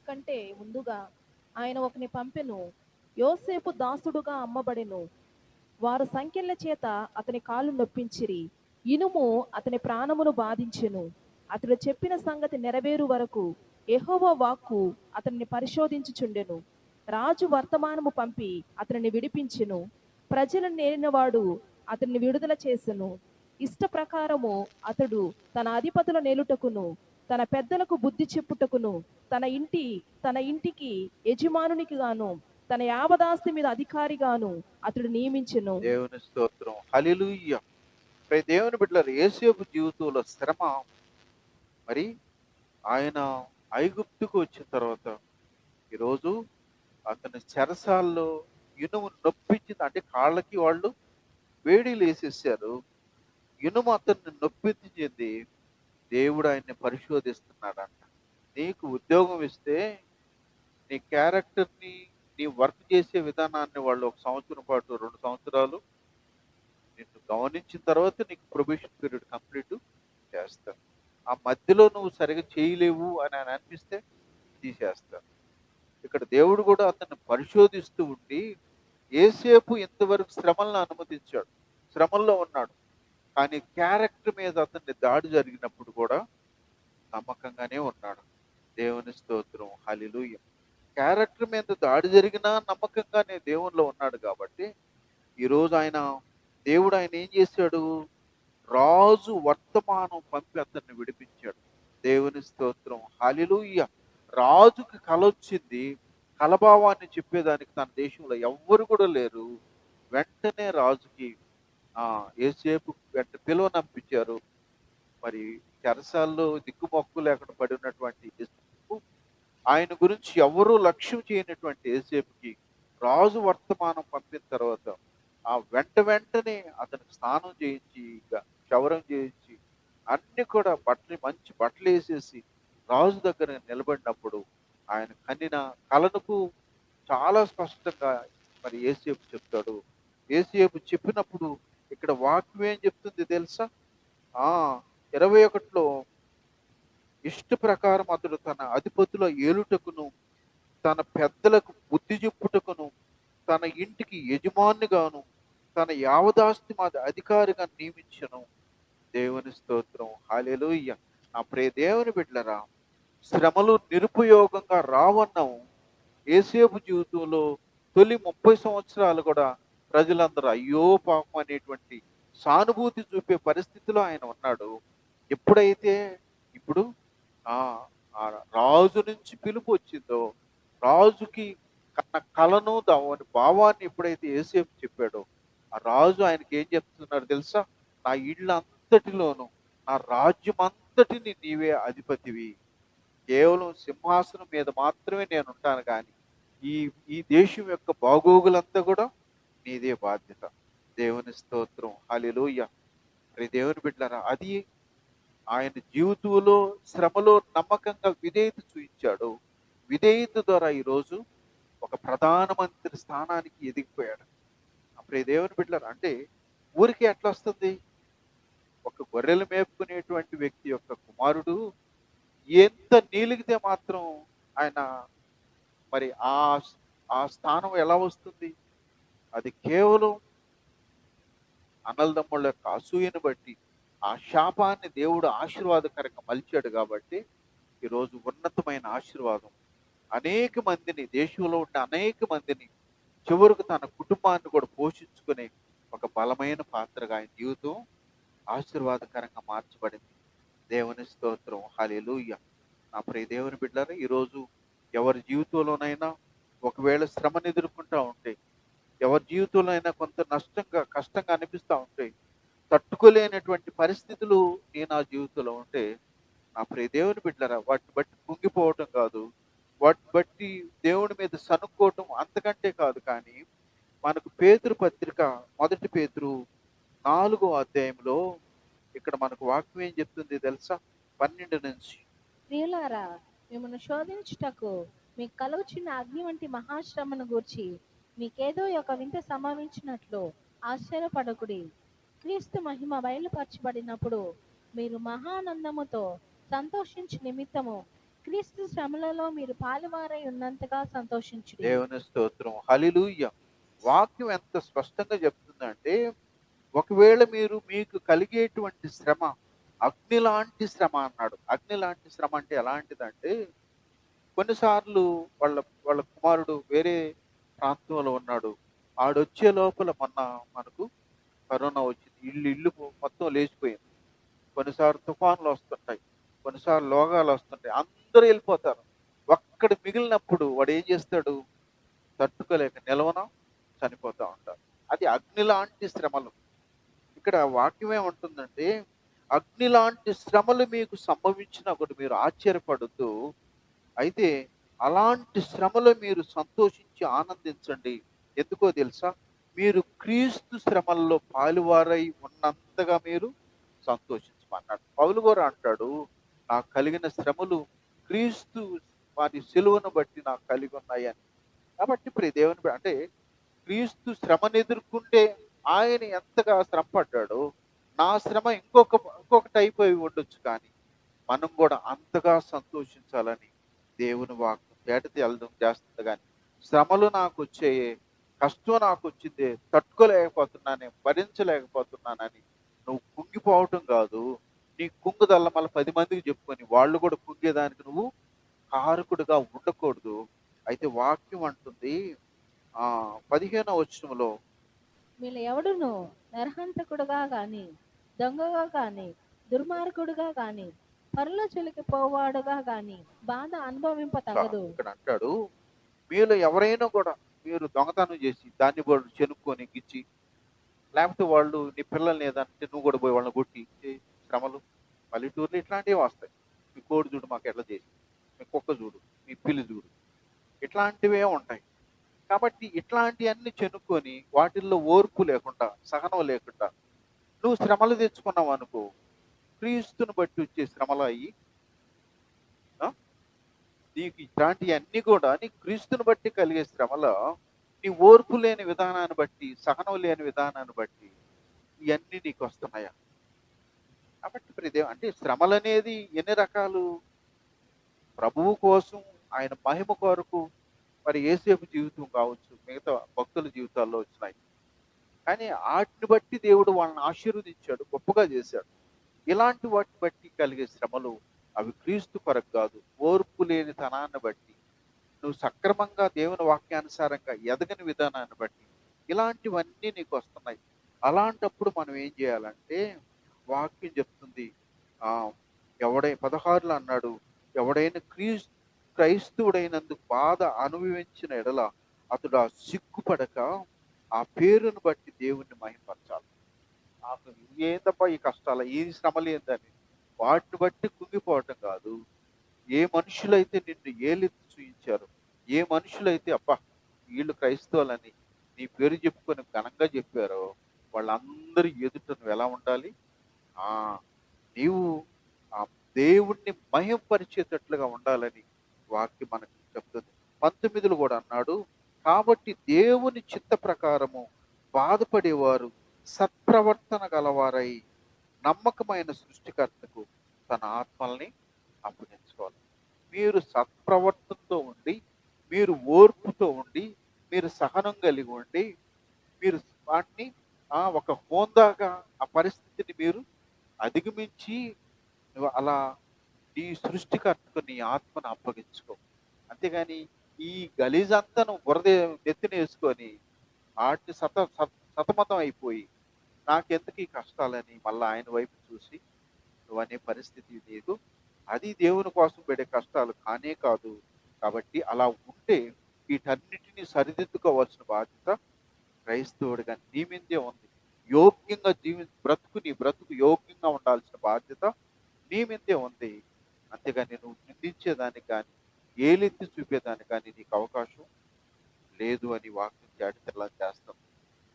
కంటే ముందుగా ఆయన ఒకని పంపెను. యోసేపు దాసుడుగా అమ్మబడెను. వారు సంకెళ్ళ చేత అతని కాళ్ళు నొప్పించిరి. ఇనుము అతని ప్రాణమును బాధించెను. అతడు చెప్పిన సంగతి నెరవేరు వరకు యెహోవా వాక్కు అతనిని పరిశోధించుచుండెను. రాజు వర్తమానము పంపి అతనిని విడిపించెను. ప్రజలను నేలినవాడు అతనిని విడుదల చేసెను. ఇష్ట ప్రకారము అతడు తన అధిపతుల నేలుటకును, తన పెద్దలకు బుద్ధి చెప్పుటకును, తన ఇంటికి యజమానునికి గాను, తన యావదాస్తి మీద అధికారిగాను అతడు నియమించెను. దేవుని స్తోత్రం, హల్లెలూయా. దేవుని బిడ్డలారా, యేసేపు జీవితంలో శ్రమ, మరి ఆయన ఐగుప్తుకు వచ్చిన తర్వాత ఈరోజు అతని చెరసాల్లో ఇనుము నొప్పించింది. అంటే కాళ్ళకి వాళ్ళు వేడిలు వేసేసారు. ఇనుము అతన్ని నొప్పించింది. దేవుడు ఆయన్ని పరిశోధిస్తున్నాడంట. నీకు ఉద్యోగం ఇస్తే నీ క్యారెక్టర్ని, నీ వర్క్ చేసే విధానాన్ని వాళ్ళు 1 సంవత్సరం పాటు, 2 సంవత్సరాలు నిన్ను గమనించిన తర్వాత నీకు ప్రొబేషన్ పీరియడ్ కంప్లీట్ చేస్తారు. ఆ మధ్యలో నువ్వు సరిగా చేయలేవు అని అని అనిపిస్తే తీసేస్తారు. ఇక్కడ దేవుడు కూడా అతన్ని పరిశోధిస్తూ ఉండి, యేసేపు ఇంతవరకు శ్రమలను అనుమతించాడు, శ్రమల్లో ఉన్నాడు. కానీ క్యారెక్టర్ మీద అతన్ని దాడి జరిగినప్పుడు కూడా నమ్మకంగానే ఉన్నాడు. దేవుని స్తోత్రం, హల్లెలూయా. క్యారెక్టర్ మీద దాడి జరిగినా నమ్మకంగానే దేవునిలో ఉన్నాడు కాబట్టి ఈరోజు దేవుడు ఆయన ఏం చేశాడు? రాజు వర్తమానం పంపి అతన్ని విడిపించాడు. దేవుని స్తోత్రం, హల్లెలూయా. రాజుకి కల వచ్చింది. కలభావాన్ని చెప్పేదానికి తన దేశంలో ఎవ్వరు కూడా లేరు. వెంటనే రాజుకి యేసేపు వెంట పిలువనంపించారు. మరి చెరసాల్లో దిక్కుమొక్కు లేకుండా పడి ఉన్నటువంటి యేసేపు, ఆయన గురించి ఎవరూ లక్ష్యం చేయనటువంటి యేసేపుకి రాజు వర్తమానం పంపిన తర్వాత వెంటనే అతనికి స్నానం చేయించి, క్షవరం చేయించి, అన్ని కూడా మంచి బట్టలు వేసేసి రాజు దగ్గర నిలబడినప్పుడు ఆయన కన్నిన కలనుకు చాలా స్పష్టంగా మరి యేసేపు చెప్తాడు. యేసేపు చెప్పినప్పుడు ఇక్కడ వాక్యం ఏం చెప్తుంది తెలుసా? ఆ 21లో ఇష్ట ప్రకారం అతడు తన అధిపతుల ఏలుటకును, తన పెద్దలకు బుద్ధి చెప్పుటకును, తన ఇంటికి యజమానిగాను, తన యావదాస్తి మీద అధికారిగా నియమించను. దేవుని స్తోత్రం. హల్లెలూయా. నా ప్రియ దేవుని బిడ్డలారా, శ్రమలు నిరుపయోగంగా రావన్నాం. యేసేపు జీవితంలో తొలి 30 సంవత్సరాలు కూడా ప్రజలందరూ అయ్యో పాపం అనేటువంటి సానుభూతి చూపే పరిస్థితిలో ఆయన ఉన్నాడు. ఎప్పుడైతే ఇప్పుడు ఆ ఆ రాజు నుంచి పిలుపు వచ్చిందో, రాజుకి కన్న కలను దాని భావాన్ని ఎప్పుడైతే యేసేపు చెప్పాడో, ఆ రాజు ఆయనకి ఏం చెప్తున్నాడు తెలుసా? నా ఇళ్ళంతటిలోను, నా రాజ్యం అంతటిని నీవే అధిపతివి. కేవలం సింహాసనం మీద మాత్రమే నేను ఉంటాను కానీ ఈ ఈ దేశం యొక్క బాగోగులంతా కూడా నీదే బాధ్యత. దేవుని స్తోత్రం. హల్లెలూయా. మరి దేవుని బిడ్డలారా, అది ఆయన జీవితంలో శ్రమలో నమ్మకంగా విధేయత చూపించాడు. విధేయత ద్వారా ఈరోజు ఒక ప్రధానమంత్రి స్థానానికి ఎదిగిపోయాడు. అప్పుడు ఈ దేవుని బిడ్డలారా, అంటే ఊరికి ఎట్లా వస్తుంది? ఒక గొర్రెలు మేపుకునేటువంటి వ్యక్తి యొక్క కుమారుడు ఎంత నీలిగితే మాత్రం ఆయన మరి ఆ స్థానం ఎలా వస్తుంది? అది కేవలం అన్నలదమ్ముళ్ళ యొక్క అసూయను బట్టి ఆ శాపాన్ని దేవుడు ఆశీర్వాదకరంగా మలిచాడు కాబట్టి ఈరోజు ఉన్నతమైన ఆశీర్వాదం అనేక మందిని, దేశంలో ఉండే అనేక మందిని చివరకు తన కుటుంబాన్ని కూడా పోషించుకునే ఒక బలమైన పాత్రగా ఆయన జీవితం ఆశీర్వాదకరంగా మార్చబడింది. దేవుని స్తోత్రం. హల్లెలూయా. నా ప్రియ దేవుని బిడ్డలారా, ఈరోజు ఎవరి జీవితంలోనైనా ఒకవేళ శ్రమను ఎదుర్కొంటా ఉంటే, ఎవరి జీవితంలో అయినా కొంత కష్టంగా అనిపిస్తూ ఉంటే, తట్టుకోలేనటువంటి పరిస్థితులు నా జీవితంలో ఉంటే, నా ప్రియ దేవుని బిడ్డలారా, వాటిని బట్టి కుంగిపోవటం కాదు, వాటిని బట్టి దేవుడి మీద సనుక్కోవటం అంతకంటే కాదు. కానీ మనకు పేతురు పత్రిక 1 పేతురు 4వ అధ్యాయంలో ఇక్కడ మనకు వాక్యం ఏం చెప్తుంది తెలుసా? 12 నుంచి. ప్రియులారా, మిమ్మల్ని శోధించుటకు మీకు కలుగుచున్న అగ్ని వంటి మహాశ్రమను గూర్చి మీకేదో ఒక వింత సంభవించినట్లు ఆశ్చర్యపడకుడి. క్రీస్తు మహిమ బయలుపరచబడినప్పుడు మీరు మహానందముతో సంతోషించు నిమిత్తము క్రీస్తు శ్రమలలో మీరు పాలువారై ఉన్నంతగా సంతోషించుడి. దేవుని స్తోత్రం. హల్లెలూయా. వాక్యం ఎంత స్పష్టంగా చెప్తుందంటే, ఒకవేళ మీకు కలిగేటువంటి శ్రమ అగ్ని లాంటి శ్రమ అన్నాడు. అగ్ని లాంటి శ్రమ అంటే ఎలాంటిదంటే, కొన్నిసార్లు వాళ్ళ వాళ్ళ కుమారుడు వేరే ప్రాంతంలో ఉన్నాడు. ఆడొచ్చే లోపల మొన్న మనకు కరోనా వచ్చింది. ఇల్లు మొత్తం లేచిపోయింది. కొన్నిసార్లు తుఫాన్లు వస్తుంటాయి, కొన్నిసార్లు లోగాలు వస్తుంటాయి, అందరూ వెళ్ళిపోతారు. ఒక్కడు మిగిలినప్పుడు వాడు ఏం చేస్తాడు? తట్టుకోలేక నిలవన చనిపోతూ ఉంటారు. అది అగ్ని లాంటి శ్రమలు. ఇక్కడ వాక్యం ఏమంటుందంటే, అగ్ని లాంటి శ్రమలు మీకు సంభవించినప్పుడు మీరు ఆశ్చర్యపడుతూ, అయితే అలాంటి శ్రమలో మీరు సంతోషించి ఆనందించండి. ఎందుకో తెలుసా? మీరు క్రీస్తు శ్రమల్లో పాలువారై ఉన్నంతగా మీరు సంతోషించమన్నాడు. పౌలు గారు అంటాడు, నాకు కలిగిన శ్రమలు క్రీస్తు వారి సిలువను బట్టి నాకు కలిగి ఉన్నాయని. కాబట్టి ప్రియ దేవుని అంటే క్రీస్తు శ్రమను ఎదుర్కొంటే ఆయన ఎంతగా శ్రమ పడ్డాడో, నా శ్రమ ఇంకొక టైప్ అయి ఉండొచ్చు, కానీ మనం కూడా అంతగా సంతోషించాలని దేవుని వాక్కు తేటతి వెళ్ళడం చేస్తుంది. కానీ శ్రమలు నాకు వచ్చాయే, కష్టం నాకు వచ్చిందే, తట్టుకోలేకపోతున్నానే, భరించలేకపోతున్నానని నువ్వు కుంగిపోవటం కాదు. నీ కుంగుదల్ల మళ్ళీ 10 మందికి చెప్పుకొని వాళ్ళు కూడా కుంగేదానికి నువ్వు కారకుడుగా ఉండకూడదు. అయితే వాక్యం అంటుంది 15వ వచనంలో, మీలో ఎవడును నరహంతకుడుగా గాని, దొంగగా గాని, దుర్మార్గుడుగా గాని, పరుల చెలికి పోవాడుగా గాని బాధ అనుభవింప తగదు. ఇక్కడ అంటాడు, మీలో ఎవరైనా కూడా మీరు దొంగతనం చేసి దాన్ని కూడా చెనుక్కొని గిచ్చి, లేకపోతే వాళ్ళు నీ పిల్లల్ని ఏదంటే నువ్వు కూడా పోయి వాళ్ళని కొట్టి శ్రమలు పల్లెటూరులో ఇట్లాంటివి వస్తాయి. మీ కోడి చూడు మాకు ఎట్లా చేసి, మీ కుక్క చూడు, మీ పిల్లి చూడు, ఇట్లాంటివే ఉంటాయి. కాబట్టి ఇట్లాంటివన్నీ చెనుక్కొని వాటిల్లో ఓర్పు లేకుండా, సహనం లేకుండా నువ్వు శ్రమలు తెచ్చుకున్నావు అనుకో, క్రీస్తుని బట్టి వచ్చే శ్రమలు అయ్యి నీకు ఇట్లాంటివన్నీ కూడా నీ క్రీస్తుని బట్టి కలిగే శ్రమలో నీ ఓర్పు లేని విధానాన్ని బట్టి, సహనం లేని విధానాన్ని బట్టి ఇవన్నీ నీకు వస్తున్నాయా? కాబట్టి అంటే శ్రమలనేది ఎన్ని రకాలు? ప్రభువు కోసం, ఆయన మహిమ కొరకు, మరి యేసేపు జీవితం కావచ్చు, మిగతా భక్తుల జీవితాల్లో వచ్చినాయి. కానీ వాటిని బట్టి దేవుడు వాళ్ళని ఆశీర్వదించాడు, గొప్పగా చేశాడు. ఇలాంటి వాటిని బట్టి కలిగే శ్రమలు అవి క్రీస్తు కొరకు కాదు, ఓర్పు లేని తనాన్ని బట్టి, నువ్వు సక్రమంగా దేవుని వాక్యానుసారంగా ఎదగని విధానాన్ని బట్టి ఇలాంటివన్నీ నీకు వస్తున్నాయి. అలాంటప్పుడు మనం ఏం చేయాలంటే, వాక్యం చెప్తుంది, ఆ 16లో అన్నాడు, ఎవడైనా క్రైస్తవుడైనందుకు బాధ అనుభవించిన ఎడల అతడు ఆ సిగ్గుపడక ఆ పేరును బట్టి దేవుణ్ణి మహిమపరచాలి. అసలు ఏందబ్బా ఈ కష్టాలు, ఈ శ్రమలు ఏందని వాటిని బట్టి కుంగిపోవటం కాదు. ఏ మనుషులైతే నిన్ను ఏలెత్తి చూయించారు, ఏ మనుషులైతే అబ్బా వీళ్ళు క్రైస్తవులని నీ పేరు చెప్పుకొని ఘనంగా చెప్పారో వాళ్ళందరి ఎదుట నువ్వు ఎలా ఉండాలి? ఆ నీవు ఆ దేవుణ్ణి మహిమపరిచేటట్లుగా ఉండాలని వాక్యం మనకు చెప్తుంది. 19లో కూడా అన్నాడు, కాబట్టి దేవుని చిత్త ప్రకారము బాధపడేవారు సత్ప్రవర్తన గలవారై నమ్మకమైన సృష్టికర్తకు తన ఆత్మల్ని అప్పగించుకోవాలి. మీరు సత్ప్రవర్తనతో ఉండి, మీరు ఓర్పుతో ఉండి, మీరు సహనం కలిగి ఉండి, మీరు వాటిని ఒక హోందాగా ఆ పరిస్థితిని మీరు అధిగమించి నువ్వు అలా నీ సృష్టికర్తకు నీ ఆత్మను అప్పగించుకో. అంతేగాని ఈ గలీజంతా నువ్వు బురద నెత్తిన వేసుకొని వాటిని సతమతం అయిపోయి నాకెందుకు ఈ కష్టాలని మళ్ళీ ఆయన వైపు చూసి నువ్వు అనే పరిస్థితి లేదు. అది దేవుని కోసం పెడే కష్టాలు కానే కాదు. కాబట్టి అలా ఉంటే వీటన్నిటిని సరిదిద్దుకోవాల్సిన బాధ్యత క్రైస్తవుడిగా నీ మీదే ఉంది. యోగ్యంగా నీ బ్రతుకు యోగ్యంగా ఉండాల్సిన బాధ్యత నీ మీదే ఉంది. అంతేగాని నువ్వు నిందించేదానికి కానీ, ఏలెత్తి చూపేదానికి కానీ నీకు అవకాశం లేదు అని వాక్యం జాగ్రత్తలా చేస్తాం.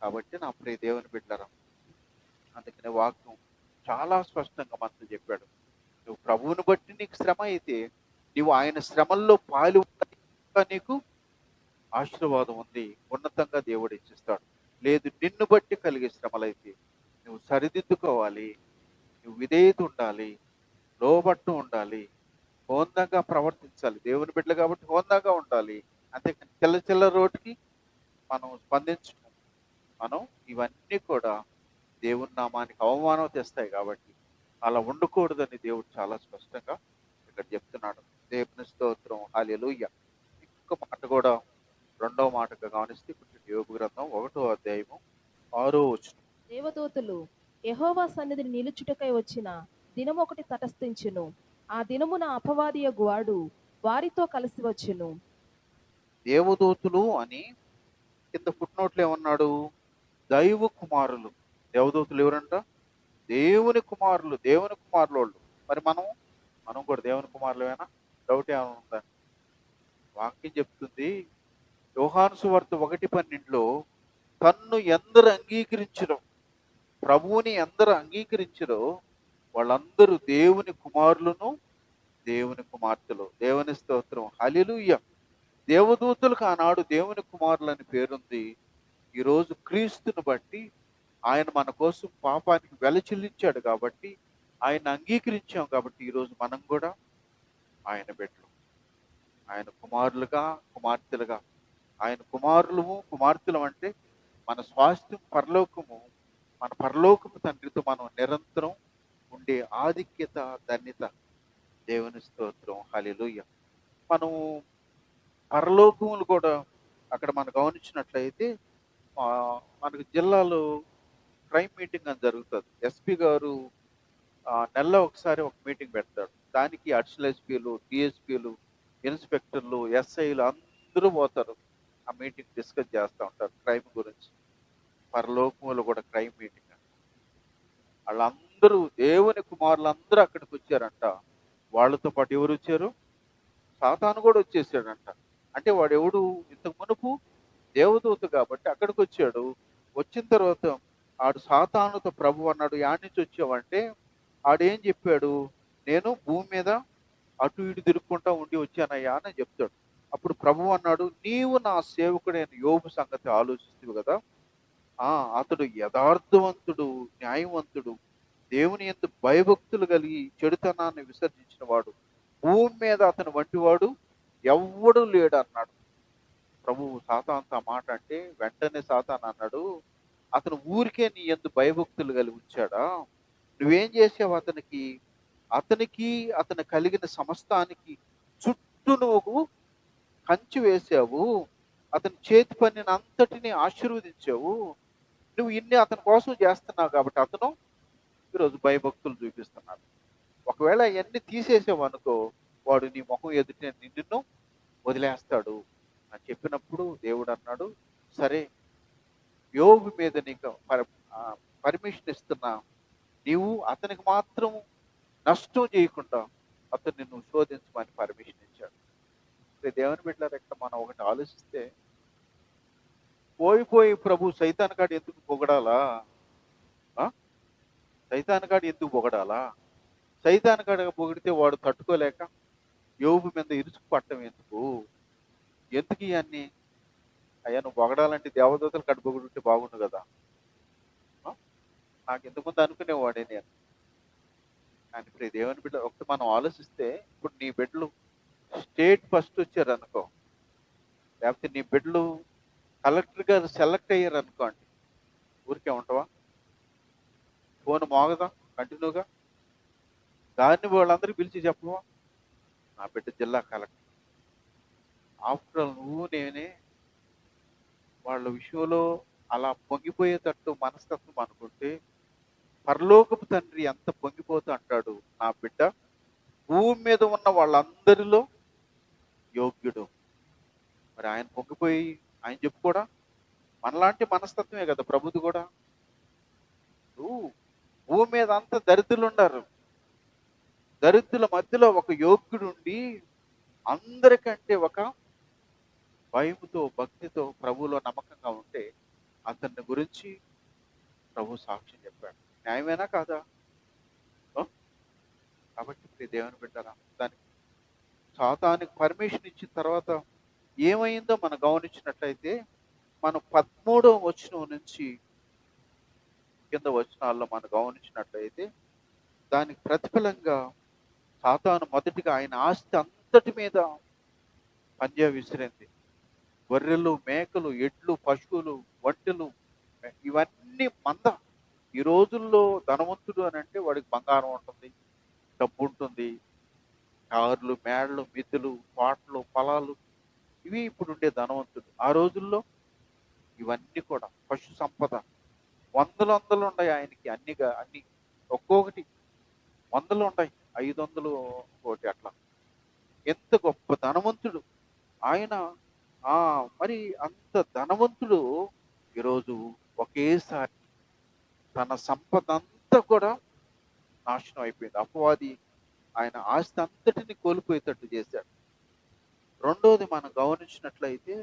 కాబట్టి నా ప్రియ దేవుని బిడ్డలారా, అందుకనే వాక్యం చాలా స్పష్టంగా మనతో చెప్పాడు, నువ్వు ప్రభువుని బట్టి నీకు శ్రమ అయితే నువ్వు ఆయన శ్రమల్లో పాలు నీకు ఆశీర్వాదం ఉంది, ఉన్నతంగా దేవుడు ఇచ్చిస్తాడు. లేదు నిన్ను బట్టి కలిగే శ్రమలైతే నువ్వు సరిదిద్దుకోవాలి, నువ్వు విధేయత ఉండాలి, లోబట్టు ఉండాలి, హోందాగా ప్రవర్తించాలి. దేవుని బిడ్డలు కాబట్టి హోందాగా ఉండాలి. అంతేకాని చిల్ల రోడ్డుకి మనం స్పందించడం, మనం ఇవన్నీ కూడా దేవుని నామానికి అవమానం తెస్తాయి. కాబట్టి అలా ఉండకూడదని దేవుడు చాలా స్పష్టంగా ఇక్కడ చెప్తున్నాడు. దేవుని స్తోత్రం, హల్లెలూయా. ఇంకొక మాట కూడా, 2వ మాటగా గమనిస్తే కొంచెం యోబు గ్రంథం 1వ అధ్యాయము 6వ వచనం. దేవదూతలు యెహోవా సన్నిధిని నిలుచుటకై వచ్చిన దినము ఒకటి తటస్థించును, ఆ దినమున అపవాదియగు వాడు వారితో కలిసి వచ్చును. దేవదూతులు అని కింద ఫుట్నోట్లు ఏమన్నాడు? దైవ కుమారులు. దేవదూతులు ఎవరంట? దేవుని కుమారులు, దేవుని కుమారులు. మరి మనం కూడా దేవుని కుమారులమేనా? డౌట్ ఏమైనా ఉందా? వాక్యం చెప్తుంది, యోహాను సువార్త 1:12లో తన్ను ఎందరు అంగీకరించరో, ప్రభువుని ఎందరు అంగీకరించరో వాళ్ళందరూ దేవుని కుమారులను, దేవుని కుమార్తెలు. దేవుని స్తోత్రం, హల్లెలూయా. దేవదూతలకు ఆనాడు దేవుని కుమారులని పేరుంది. ఈరోజు క్రీస్తుని బట్టి ఆయన మన కోసం పాపానికి వెల చెల్లించాడు కాబట్టి, ఆయన అంగీకరించాం కాబట్టి ఈరోజు మనం కూడా ఆయన బిడ్డలు, ఆయన కుమారులుగా, కుమార్తెలుగా. ఆయన కుమారులము, కుమార్తెలు అంటే మన స్వాస్థ్యం పరలోకము. మన పరలోకము తండ్రితో మనం నిరంతరం ఉండే ఆధిక్యత, ధన్యత. దేవుని స్తోత్రం, హల్లెలూయా. మనం పరలోకములు కూడా అక్కడ మనం గమనించినట్లయితే మనకు జిల్లాలో క్రైమ్ మీటింగ్ అని జరుగుతుంది. ఎస్పీ గారు నెలలో ఒకసారి ఒక మీటింగ్ పెడతాడు. దానికి అడిషనల్ ఎస్పీలు, డిఎస్పీలు, ఇన్స్పెక్టర్లు, ఎస్ఐలు అందరూ పోతారు. ఆ మీటింగ్ డిస్కస్ చేస్తూ ఉంటారు క్రైమ్ గురించి. పరలోకములు కూడా క్రైమ్ మీటింగ్. వాళ్ళందరూ దేవుని కుమారులందరూ అక్కడికి వచ్చారంట. వాళ్ళతో పాటు ఎవరు వచ్చారు? సాతాను కూడా వచ్చేసాడంట. అంటే వాడు ఎవడు? ఇంతకు మునుపు దేవదూత కాబట్టి అక్కడికి వచ్చాడు. వచ్చిన తర్వాత ఆడు సాతానుతో ప్రభు అన్నాడు, యాడ్ నుంచి వచ్చావంటే ఆడేం చెప్పాడు? నేను భూమి మీద అటు ఇటు తిరుక్కుంటా ఉండి వచ్చానయ్యా అని చెప్తాడు. అప్పుడు ప్రభువు అన్నాడు, నీవు నా సేవకుడైన యోబు సంగతి ఆలోచిస్తావు కదా. ఆ అతడు యథార్థవంతుడు, న్యాయవంతుడు, దేవుని యందు భయభక్తులు కలిగి చెడుతనాన్ని విసర్జించిన వాడు, భూమి మీద అతని వంటివాడు ఎవ్వడు లేడు అన్నాడు. ప్రభువు సాతానుతో ఆ మాట అంటే వెంటనే సాతాను అన్నాడు, అతను ఊరికే నీ యందు భయభక్తులు కలిగి ఉంచాడా? నువ్వేం చేసావు అతనికి? అతను కలిగిన సమస్తానికి చుట్టూ నువ్వు కంచి వేసావు, అతని చేతి పనిని అంతటిని ఆశీర్వదించావు. నువ్వు ఇన్ని అతని కోసం చేస్తున్నావు కాబట్టి అతను ఈరోజు భయభక్తులు చూపిస్తున్నాడు. ఒకవేళ అవన్నీ తీసేసావు అనుకో, వాడు నీ ముఖం ఎదుట నిన్ను వదిలేస్తాడు అని చెప్పినప్పుడు దేవుడు అన్నాడు, సరే యోబు మీద నీకు పర్మిషన్ ఇస్తున్నా, నీవు అతనికి మాత్రం నష్టం చేయకుండా అతన్ని నువ్వు శోధించమని పర్మిషన్ ఇచ్చాడు. దేవుని బిడ్డలారా, ఇక్కడ మనం ఒకటి ఆలోచిస్తే, పోయి ప్రభు సైతాన్ కాడు ఎందుకు పొగడాలా? సైతాన్ కాడు ఎందుకు పొగడాలా? సైతాన్ కాడ పొగిడితే వాడు తట్టుకోలేక యోబు మీద ఇరుచుకు పట్టడం ఎందుకు ఇవన్నీ? అయ్యా, నువ్వు పొగడాలంటే దేవదూతలు కాడ పొగిడుంటే బాగుండు కదా. నాకు ఇంతకుముందు అనుకునేవాడే నేను. కానీ ఇప్పుడు దేవుని బిడ్డ ఒకటి మనం ఆలోచిస్తే, ఇప్పుడు నీ బిడ్డలు స్టేట్ ఫస్ట్ వచ్చారు అనుకో, లేకపోతే నీ బిడ్డలు కలెక్టర్ గారు సెలెక్ట్ అయ్యారు అనుకోండి, ఊరికే ఉంటావా? ఫోన్ మోగదా కంటిన్యూగా? దాన్ని వాళ్ళందరూ పిలిచి చెప్పవా, నా బిడ్డ జిల్లా కలెక్టర్. ఆఫ్టర్ ఆల్ నువ్వు నేనే వాళ్ళ విషయంలో అలా పొంగిపోయేటట్టు మనస్తత్వం అనుకుంటే, పరలోకపు తండ్రి ఎంత పొంగిపోతూ అంటాడు, నా బిడ్డ భూమి మీద ఉన్న వాళ్ళందరిలో యోగ్యుడు. మరి ఆయన పొంగిపోయి ఆయన చెప్పుకోడా? మనలాంటి మనస్తత్వమే కదా ప్రభుది కూడా. భూమి మీద అంత దరిద్రులు ఉన్నారు, దరిద్రుల మధ్యలో ఒక యోగ్యుడు ఉండి అందరికంటే ఒక భయముతో భక్తితో ప్రభువులో నమ్మకంగా ఉంటే అతన్ని గురించి ప్రభు సాక్ష్యం చెప్పాడు. న్యాయమేనా కాదా? కాబట్టి దేవుని బిడ్డరా, దానికి సాతానికి పర్మిషన్ ఇచ్చిన తర్వాత ఏమైందో మనం గమనించినట్లయితే, మనం 13వ వచనం నుంచి కింద వచనాల్లో మనం గమనించినట్లయితే, దానికి ప్రతిఫలంగా సాతాను మొదటిగా ఆయన ఆస్తి అంతటి మీద పంజా విసిరింది. గొర్రెలు, మేకలు, ఎడ్లు, పశువులు, ఒంటెలు, ఇవన్నీ మంద. ఈ రోజుల్లో ధనవంతుడు అని అంటే వాడికి బంగారం ఉంటుంది, డబ్బు ఉంటుంది, కార్లు, మేడలు, మిద్దెలు, తోటలు, పొలాలు, ఇవి ఇప్పుడు ఉండే ధనవంతుడు. ఆ రోజుల్లో ఇవన్నీ కూడా పశు సంపద వందలు ఉన్నాయి ఆయనకి. అన్ని ఒక్కొక్కటి వందలు ఉన్నాయి, 500 కోటి అట్లా. ఎంత గొప్ప ధనవంతుడు ఆయన. మరి అంత ధనవంతుడు ఈరోజు ఒకేసారి తన సంపద అంతా కూడా నాశనం అయిపోయింది. అపవాది ఆయన ఆస్తి అంతటిని కోల్పోయేటట్టు చేశాడు. రెండోది మనం గమనించినట్లయితే,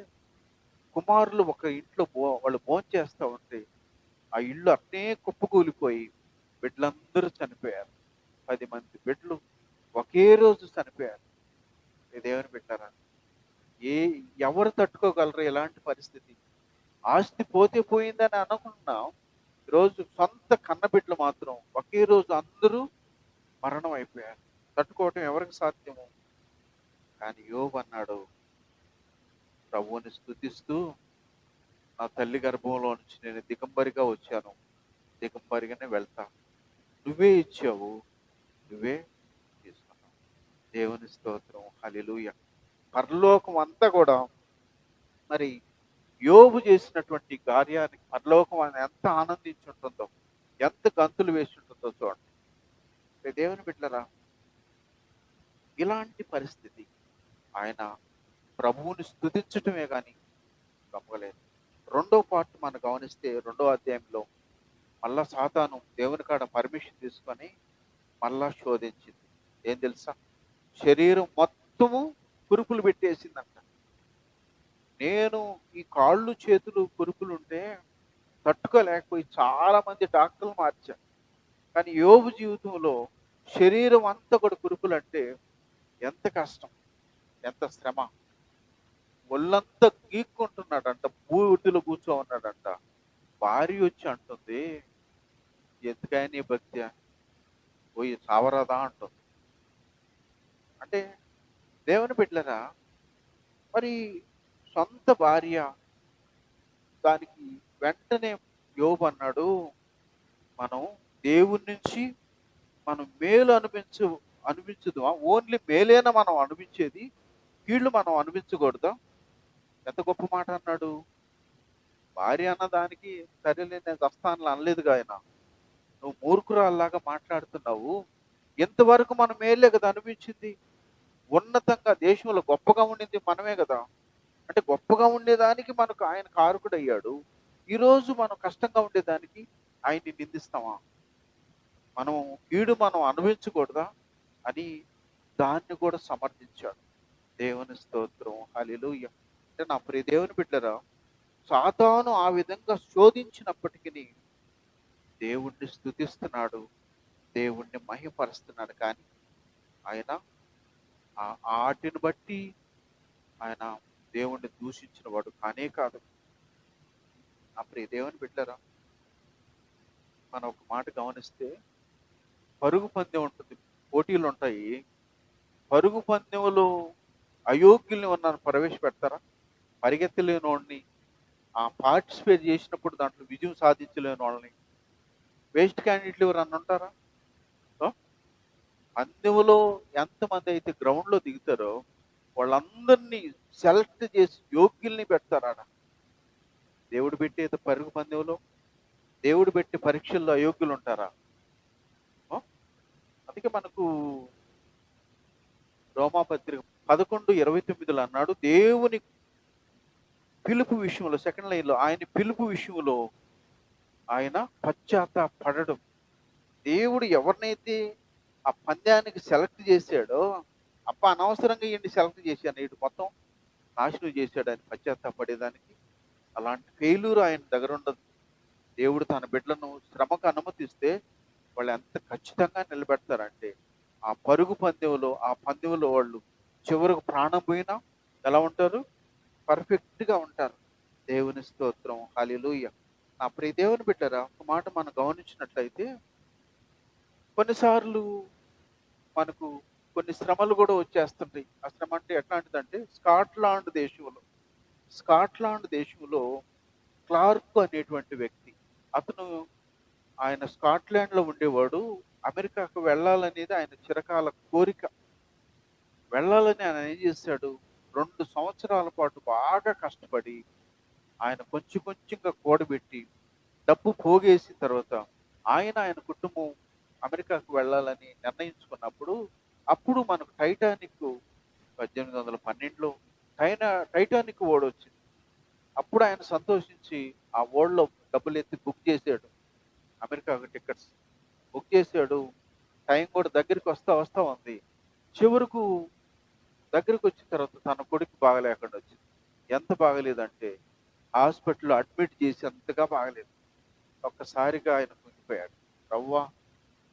కుమారులు ఒక ఇంట్లో వాళ్ళు భోంచేస్తూ ఉంటే ఆ ఇల్లు అట్నే కుప్పకూలిపోయి బిడ్డలందరూ చనిపోయారు. 10 మంది బిడ్డలు ఒకే రోజు చనిపోయారు. దేవుని బిడ్డలారా, ఎవరు తట్టుకోగలరు ఇలాంటి పరిస్థితి? ఆస్తి పోతే పోయిందని అనుకున్నాం, ఈరోజు సొంత కన్నబిడ్డలు మాత్రం ఒకే రోజు అందరూ మరణం అయిపోయారు. తట్టుకోవటం ఎవరికి సాధ్యము? కానీ యోబు అన్నాడు, ప్రభువుని స్తుతిస్తూ, నా తల్లి గర్భంలో నుంచి నేను దిగంబరిగా వచ్చాను, దిగంబరిగానే వెళ్తా. నువ్వే ఇచ్చావు, నువ్వే తీసుకున్నావు. దేవుని స్తోత్రం, హల్లెలూయా. పరలోకం అంతా కూడా మరి యోబు చేసినటువంటి కార్యానికి పరలోకం ఎంత ఆనందించి ఉంటుందో, ఎంత గంతులు వేసి ఉంటుందో చూడండి. దేవుని బిడ్డలారా, ఇలాంటి పరిస్థితి ఆయన ప్రభువుని స్తుతించటమే కానీ గమగలేదు. రెండో పార్ట్ మనం గమనిస్తే, 2వ అధ్యాయంలో మళ్ళా సాతాను దేవుని కాడ పర్మిషన్ తీసుకొని మళ్ళా శోధించింది. ఏం తెలుసా? శరీరం మొత్తము కురుపులు పెట్టేసిందంట. నేను ఈ కాళ్ళు చేతులు కురుపులు ఉంటే తట్టుకోలేకపోయి చాలా మంది డాక్టర్లు మార్చాను. కానీ యోబు జీవితంలో శరీరం అంతా కూడా కురుపులు అంటే ఎంత కష్టం, ఎంత శ్రమ. ఒళ్ళంతా గీక్కుంటున్నాడంట, బూడిదలో కూర్చో ఉన్నాడంట. భార్య వచ్చి అంటుంది, ఎందుకైనా నీ భక్తి, పోయి చావరాదా అంటుంది. అంటే దేవుని బిడ్డలారా, మరి సొంత భార్య, దానికి వెంటనే యోబు అన్నాడు, మనం దేవుని నుంచి మనం మేలు అనిపించదువా? ఓన్లీ మేలేనా మనం అనిపించేది, కీళ్ళు మనం అనిపించకూడదా? ఎంత గొప్ప మాట అన్నాడు. భార్య అన్న దానికి సరేలే, నేను వస్తానులే అనలేదుగా ఆయన. నువ్వు మూర్ఖురాల్లాగా మాట్లాడుతున్నావు. ఇంతవరకు మనం మేలే కదా అనిపించింది. ఉన్నతంగా దేశంలో గొప్పగా ఉండింది మనమే కదా. అంటే గొప్పగా ఉండేదానికి మనకు ఆయన కారకుడు అయ్యాడు. ఈరోజు మనం కష్టంగా ఉండేదానికి ఆయన్ని నిందిస్తామా? మనం కీడు మనం అనుభవించకూడదా అని దాన్ని కూడా సమర్థించాడు. దేవుని స్తోత్రం, హల్లెలూయా. అంటే నా ప్రియ దేవుని బిడ్డరా, సాతాను ఆ విధంగా శోధించినప్పటికీ దేవుణ్ణి స్తుతిస్తున్నాడు, దేవుణ్ణి మహిమపరుస్తున్నాడు. కానీ ఆయన ఆటిని బట్టి ఆయన దేవుణ్ణి దూషించిన వాడు కానే కాదు. నా ప్రియ దేవుని బిడ్డరా, మనం ఒక మాట గమనిస్తే, పరుగు పందెం ఉంటుంది, పోటీలు ఉంటాయి. పరుగు పందెంలో అయోగ్యుల్ని ఉన్నాను ప్రవేశపెడతారా? పరిగెత్తలేని వాడిని, పార్టిసిపేట్ చేసినప్పుడు దాంట్లో విజయం సాధించలేని వాళ్ళని, వేస్ట్ క్యాండిడేట్లు ఎవరన్నా ఉంటారా? పందెంలో ఎంతమంది అయితే గ్రౌండ్లో దిగుతారో వాళ్ళందరినీ సెలెక్ట్ చేసి యోగ్యుల్ని పెడతారాడ. దేవుడు పెట్టే పరుగు పందెంలో, దేవుడు పెట్టే పరీక్షల్లో అయోగ్యులు ఉంటారా? అందుకే మనకు రోమాపత్రిక 11:29 అన్నాడు, దేవుని పిలుపు విషయంలో, సెకండ్ లైన్లో, ఆయన పిలుపు విషయంలో ఆయన పశ్చాత్తాపడడం. దేవుడు ఎవరినైతే ఆ పంద్యానికి సెలెక్ట్ చేశాడో, అనవసరంగా ఈయన్ని సెలెక్ట్ చేశాను, ఇటు మొత్తం నాశనం చేశాడు ఆయన పశ్చాత్తాపడేదానికి. అలాంటి ఫెయిల్యూర్ ఆయన దగ్గర ఉండదు. దేవుడు తన బిడ్డలను శ్రమకు అనుమతిస్తే వాళ్ళు ఎంత ఖచ్చితంగా నిలబెడతారంటే, ఆ పరుగు పందెంలో, ఆ పందెంలో వాళ్ళు చివరకు ప్రాణం పోయినా ఎలా ఉంటారు? పర్ఫెక్ట్గా ఉంటారు. దేవుని స్తోత్రం, హల్లెలూయా. నా ప్రియ దేవుని బిడ్డరా, ఒక మాట మనం గమనించినట్లయితే, కొన్నిసార్లు మనకు కొన్ని శ్రమలు కూడా వచ్చేస్తుంటాయి. ఆ శ్రమ అంటే ఎట్లాంటిదంటే, స్కాట్లాండ్ దేశంలో క్లార్క్ అనేటువంటి వ్యక్తి, అతను ఆయన స్కాట్లాండ్లో ఉండేవాడు. అమెరికాకు వెళ్ళాలనేది ఆయన చిరకాల కోరిక. వెళ్ళాలని ఆయన ఏం చేశాడు, 2 సంవత్సరాల పాటు బాగా కష్టపడి ఆయన కొంచెం కొంచెంగా కూడబెట్టి డబ్బు పోగేసిన తర్వాత ఆయన కుటుంబం అమెరికాకు వెళ్ళాలని నిర్ణయించుకున్నప్పుడు, అప్పుడు మనకు టైటానిక్ 1812లో టైటానిక్ ఓడ వచ్చింది. అప్పుడు ఆయన సంతోషించి ఆ ఓడలో డబ్బులు ఎత్తి బుక్ చేశాడు, అమెరికాకు టికెట్స్ బుక్ చేశాడు. టైం కూడా దగ్గరికి వస్తా ఉంది. చివరకు దగ్గరికి వచ్చిన తర్వాత తన కొడుకు బాగలేకుండా వచ్చింది. ఎంత బాగలేదంటే, హాస్పిటల్లో అడ్మిట్ చేసి అంతగా బాగలేదు. ఒక్కసారిగా ఆయన కుంగిపోయాడు. రవ్వ,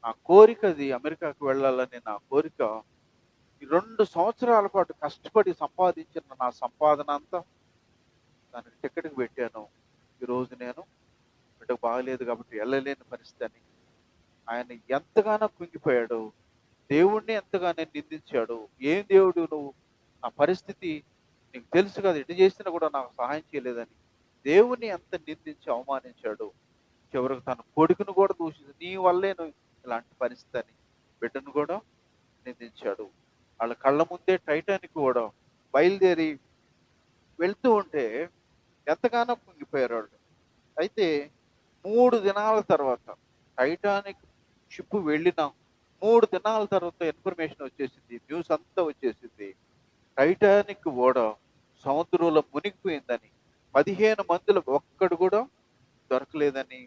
నా కోరికది అమెరికాకు వెళ్ళాలని నా కోరిక, ఈ 2 సంవత్సరాల పాటు కష్టపడి సంపాదించిన నా సంపాదన అంతా దానికి టికెట్కి పెట్టాను. ఈరోజు నేను బిడ్డకు బాగలేదు కాబట్టి వెళ్ళలేని పరిస్థితి అని ఆయన ఎంతగానో కుంగిపోయాడు. దేవుణ్ణి ఎంతగానో నిందించాడు. ఏం దేవుడు నువ్వు, నా పరిస్థితి నీకు తెలుసు కదా, ఎటు చేసినా కూడా నాకు సహాయం చేయలేదని దేవుణ్ణి ఎంత నిందించి అవమానించాడు. చివరికి తన కొడుకును కూడా దూషించి, నీ వల్లే నువ్వు ఇలాంటి పరిస్థితి అని బిడ్డను కూడా నిందించాడు. వాళ్ళ కళ్ళ ముందే టైటానిక్ కూడా బయలుదేరి వెళ్తూ ఉంటే ఎంతగానో కుంగిపోయారు వాళ్ళు. అయితే 3 దినాల తర్వాత, టైటానిక్ షిప్ వెళ్ళిన 3 దినాల తర్వాత ఇన్ఫర్మేషన్ వచ్చేసింది, న్యూస్ అంతా వచ్చేసింది, టైటానిక్ ఓడ సముద్రంలో మునిగిపోయిందని, 15 మందిలో ఒక్కడు కూడా దొరకలేదని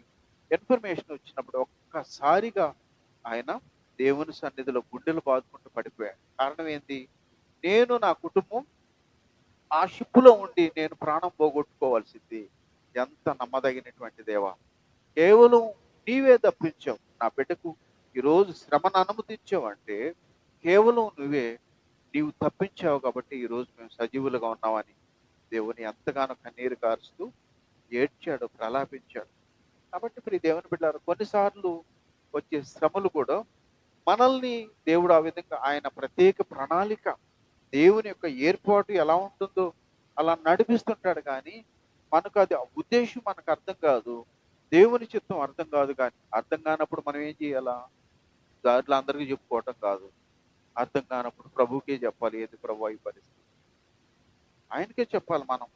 ఇన్ఫర్మేషన్ వచ్చినప్పుడు ఒక్కసారిగా ఆయన దేవుని సన్నిధిలో గుండెలు బాదుకుంటూ పడిపోయాడు. కారణం ఏంటి? నేను నా కుటుంబం ఆ షిప్పులో ఉండి నేను ప్రాణం పోగొట్టుకోవాల్సింది. ఎంత నమ్మదగినటువంటి దేవా, కేవలం నీవే తప్పించావు. నా బిడ్డకు ఈరోజు శ్రమను అనుమతించావు అంటే కేవలం నువ్వే. నీవు తప్పించావు కాబట్టి ఈరోజు మేము సజీవులుగా ఉన్నామని దేవుని ఎంతగానో కన్నీరు కారుస్తూ ఏడ్చాడు, ప్రలాపించాడు. కాబట్టి ప్రియ దేవుని బిడ్డారు, కొన్నిసార్లు వచ్చే శ్రమలు కూడా మనల్ని దేవుడు ఆ విధంగా ఆయన ప్రత్యేక ప్రణాళిక, దేవుని యొక్క ఏర్పాటు ఎలా ఉంటుందో అలా నడిపిస్తుంటాడు. కానీ మనకు అది ఆ ఉద్దేశం మనకు అర్థం కాదు, దేవుని చిత్తం అర్థం కాదు. కానీ అర్థం కానప్పుడు మనం ఏం చేయాలా? దాంట్లో అందరికీ చెప్పుకోవటం కాదు, అర్థం కానప్పుడు ప్రభువుకే చెప్పాలి. ఏది ప్రభు ఈ పరిస్థితి, ఆయనకే చెప్పాలి మనం.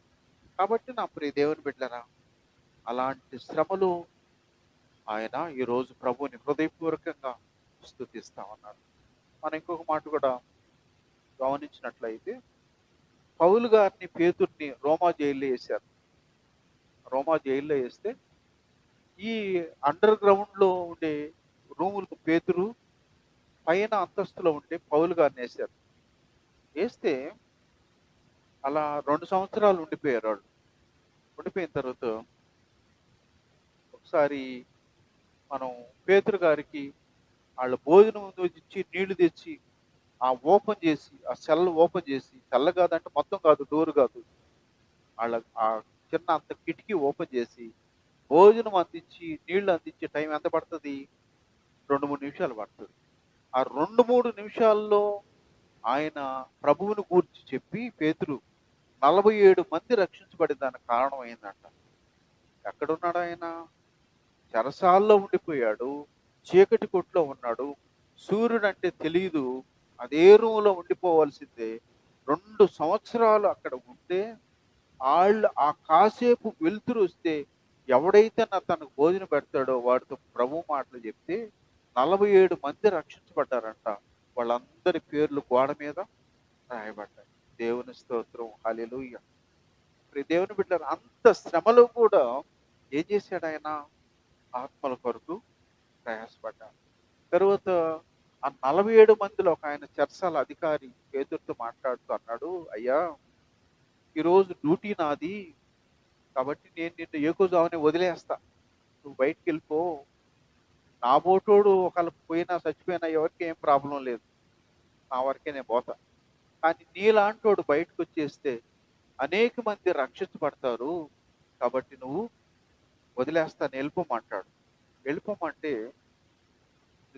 కాబట్టి నా ప్రియ దేవుని బిడ్డలారా, అలాంటి శ్రమలు ఆయన ఈరోజు ప్రభువుని హృదయపూర్వకంగా స్తుతిస్తా ఉన్నాడు. మనం ఇంకొక మాట కూడా గమనించినట్లయితే, పౌలు గారిని, పేతుర్ని రోమా జైల్లో వేశారు. రోమా జైల్లో వేస్తే ఈ అండర్ గ్రౌండ్ లో ఉండే రూములకు పేతురు, పైన అంతస్తులో ఉండే పౌలు గారిని వేశారు. వేస్తే అలా 2 సంవత్సరాలు ఉండిపోయారు వాళ్ళు. ఉండిపోయిన తర్వాత ఒకసారి మనం పేతురు గారికి వాళ్ళ భోజనం ఇచ్చి నీళ్లు తెచ్చి ఓపెన్ చేసి, ఆ సెల్ ఓపెన్ చేసి, సెల్ కాదంటే మొత్తం కాదు, డోర్ కాదు, వాళ్ళ ఆ చిన్న అంత కిటికీ ఓపెన్ చేసి భోజనం అందించి నీళ్లు అందించే టైం ఎంత పడుతుంది? 2-3 నిమిషాలు పడుతుంది. ఆ 2-3 నిమిషాల్లో ఆయన ప్రభువుని గూర్చి చెప్పి పేతురు 47 మంది రక్షించబడి దానికి కారణం అయిందంట. ఎక్కడున్నాడు ఆయన? చెరసాల్లో ఉండిపోయాడు, చీకటి కొట్లో ఉన్నాడు, సూర్యుడు అంటే తెలియదు, అదే రూమ్లో ఉండిపోవాల్సిందే. 2 సంవత్సరాలు అక్కడ ఉంటే వాళ్ళు ఆ కాసేపు వెలుతురు వస్తే ఎవడైతే తనకు భోజనం పెడతాడో వాడితో ప్రభు మాటలు చెప్తే 47 మంది రక్షించబడ్డారంట. వాళ్ళందరి పేర్లు గోడ మీద రాయబడ్డాయి. దేవుని స్తోత్రం, హల్లెలూయా. ఇప్పుడు దేవుని బిడ్డలారా, అంత శ్రమలో కూడా ఏం చేశాడు ఆయన? ఆత్మల కొరకు ప్రయాసపడ్డాడు. తర్వాత ఆ 47 మందిలో ఒక ఆయన చెరసాల అధికారి పేతురుతో మాట్లాడుతూ అన్నాడు, అయ్యా ఈరోజు డ్యూటీ నాది, కాబట్టి నేను నిన్ను ఏకోజావనే వదిలేస్తా, నువ్వు బయటికి వెళ్ళిపో. నా బోటోడు ఒకళ్ళు పోయినా చచ్చిపోయినా ఎవరికి ఏం ప్రాబ్లం లేదు, నా వరకే నేను పోతా. కానీ నీలాంటోడు బయటకు వచ్చేస్తే అనేక మంది రక్షించబడతారు, కాబట్టి నువ్వు వదిలేస్తాను, వెళ్ళిపోమంటాడు. వెళ్ళిపోమంటే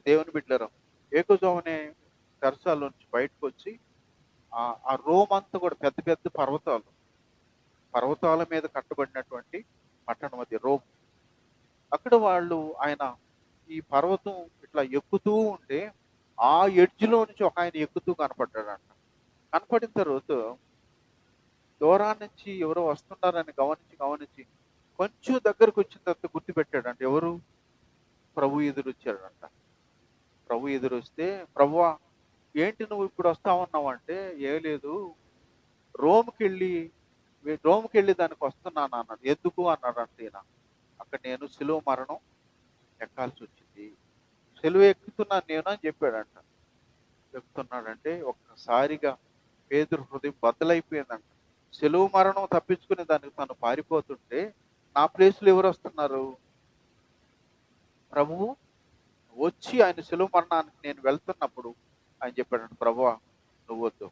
దేవుని బిడ్డలారా, ఏకోజావనే చెరసాల నుంచి బయటకు వచ్చి ఆ రోమ్ అంతా కూడా పెద్ద పెద్ద పర్వతాల మీద కట్టబడినటువంటి పట్టణం అది రోమ్. అక్కడ వాళ్ళు ఆయన ఈ పర్వతం ఇట్లా ఎక్కుతూ ఉంటే ఆ ఎడ్జ్లో నుంచి ఒక ఆయన ఎక్కుతూ కనపడ్డాడంట. కనపడిన తర్వాత దూరం నుంచి ఎవరో వస్తున్నారని గమనించి కొంచెం దగ్గరకు వచ్చిన తర్వాత గుర్తుపెట్టాడంట, ఎవరు? ప్రభు ఎదురు వచ్చాడంట. ప్రభు ఎదురు వస్తే, ప్రభువా ఏంటి నువ్వు ఇప్పుడు వస్తావన్నావు అంటే, ఏ లేదు, రోమ్కి వెళ్ళి దానికి వస్తున్నాను అన్నాడు. ఎందుకు అన్నాడంట ఈయన. అక్కడ నేను సిలువ మరణం ఎక్కాల్సి వచ్చింది, సిలువ ఎక్కుతున్నాను నేను అని చెప్పాడంట. చెప్తున్నాడంటే ఒక్కసారిగా పేతురు హృదయం బద్దలైపోయిందంట. సిలువ మరణం తప్పించుకునే దానికి తను పారిపోతుంటే నా ప్లేస్లో ఎవరు వస్తున్నారు? ప్రభువు వచ్చి ఆయన సిలువ మరణానికి నేను వెళ్తున్నప్పుడు ఆయన చెప్పాడంట, ప్రభువా నువ్వు వద్దు,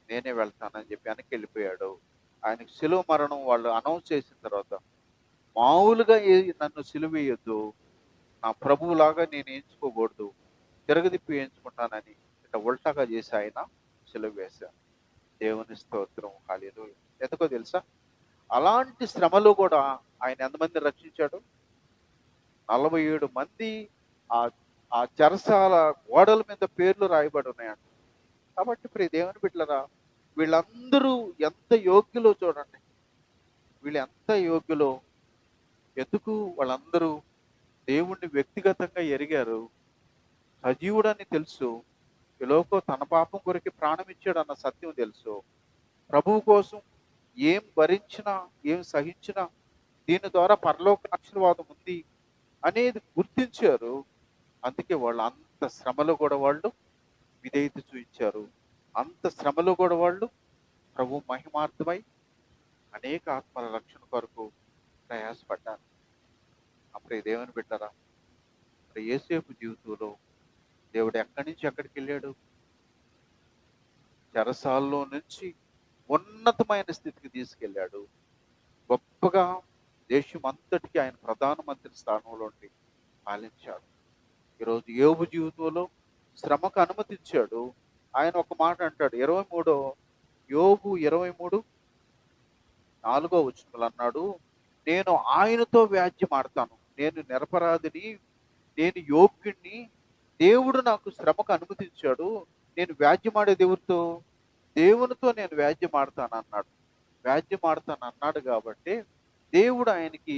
నేనే వెళ్తానని చెప్పి వెనక్కి వెళ్ళిపోయాడు. ఆయనకి సిలువ మరణం వాళ్ళు అనౌన్స్ చేసిన తర్వాత, మామూలుగా నన్ను సిలువ వేయొద్దు, నా ప్రభువులాగా నేను ఎంచుకోకూడదు, తిరగదిప్పి ఎంచుకుంటానని ఇట్లా ఉల్టాగా చేసి ఆయన సిలువ వేశారు. దేవుని స్తోత్రం, హల్లెలూయా. ఎందుకో తెలుసా? అలాంటి శ్రమలో కూడా ఆయన ఎంతమందిని రక్షించాడు? 47 మంది ఆ ఆ చెరసాల గోడల మీద పేర్లు రాయబడి ఉన్నాయంట. కాబట్టి ప్రియ దేవుని బిడ్డలారా, వీళ్ళందరూ ఎంత యోగ్యులో చూడండి, వీళ్ళు ఎంత యోగ్యులో. ఎందుకు? వాళ్ళందరూ దేవుణ్ణి వ్యక్తిగతంగా ఎరిగారు, సజీవుడని తెలుసు, ఈ లోకం తన పాపం కొరికి ప్రాణం ఇచ్చాడు అన్న సత్యం తెలుసు, ప్రభువు కోసం ఏం భరించినా ఏం సహించినా దీని ద్వారా పరలోక ఆశీర్వాదం ఉంది అనేది గుర్తించారు. అందుకే వాళ్ళు అంత శ్రమలో కూడా వాళ్ళు విధేయత చూపించారు. అంత శ్రమలో కూడా వాళ్ళు ప్రభు మహిమార్థమై అనేక ఆత్మల రక్షణ కొరకు ప్రయాసపడ్డారు. అప్పుడే దేవుని బిడ్డరా, మరి యేసేపు జీవితంలో దేవుడు ఎక్కడి నుంచి ఎక్కడికి వెళ్ళాడు? చెరసాల్లో నుంచి ఉన్నతమైన స్థితికి తీసుకెళ్ళాడు. గొప్పగా దేశం అంతటికి ఆయన ప్రధానమంత్రి స్థానంలో ఉండి పాలించాడు. ఈరోజు యోబు జీవితంలో శ్రమకు అనుమతించాడు. ఆయన ఒక మాట అంటాడు, 23 యోబు 23:4 అన్నాడు, నేను ఆయనతో వ్యాజ్యం ఆడతాను, నేను నిరపరాధిని, నేను యోగ్యుణ్ణి, దేవుడు నాకు శ్రమకు అనుమతించాడు, నేను వ్యాజ్యమాడేది ఎవరితో? దేవునితో నేను వ్యాజ్యమాడతాను అన్నాడు. వ్యాజ్యమాడతాను అన్నాడు కాబట్టి దేవుడు ఆయనకి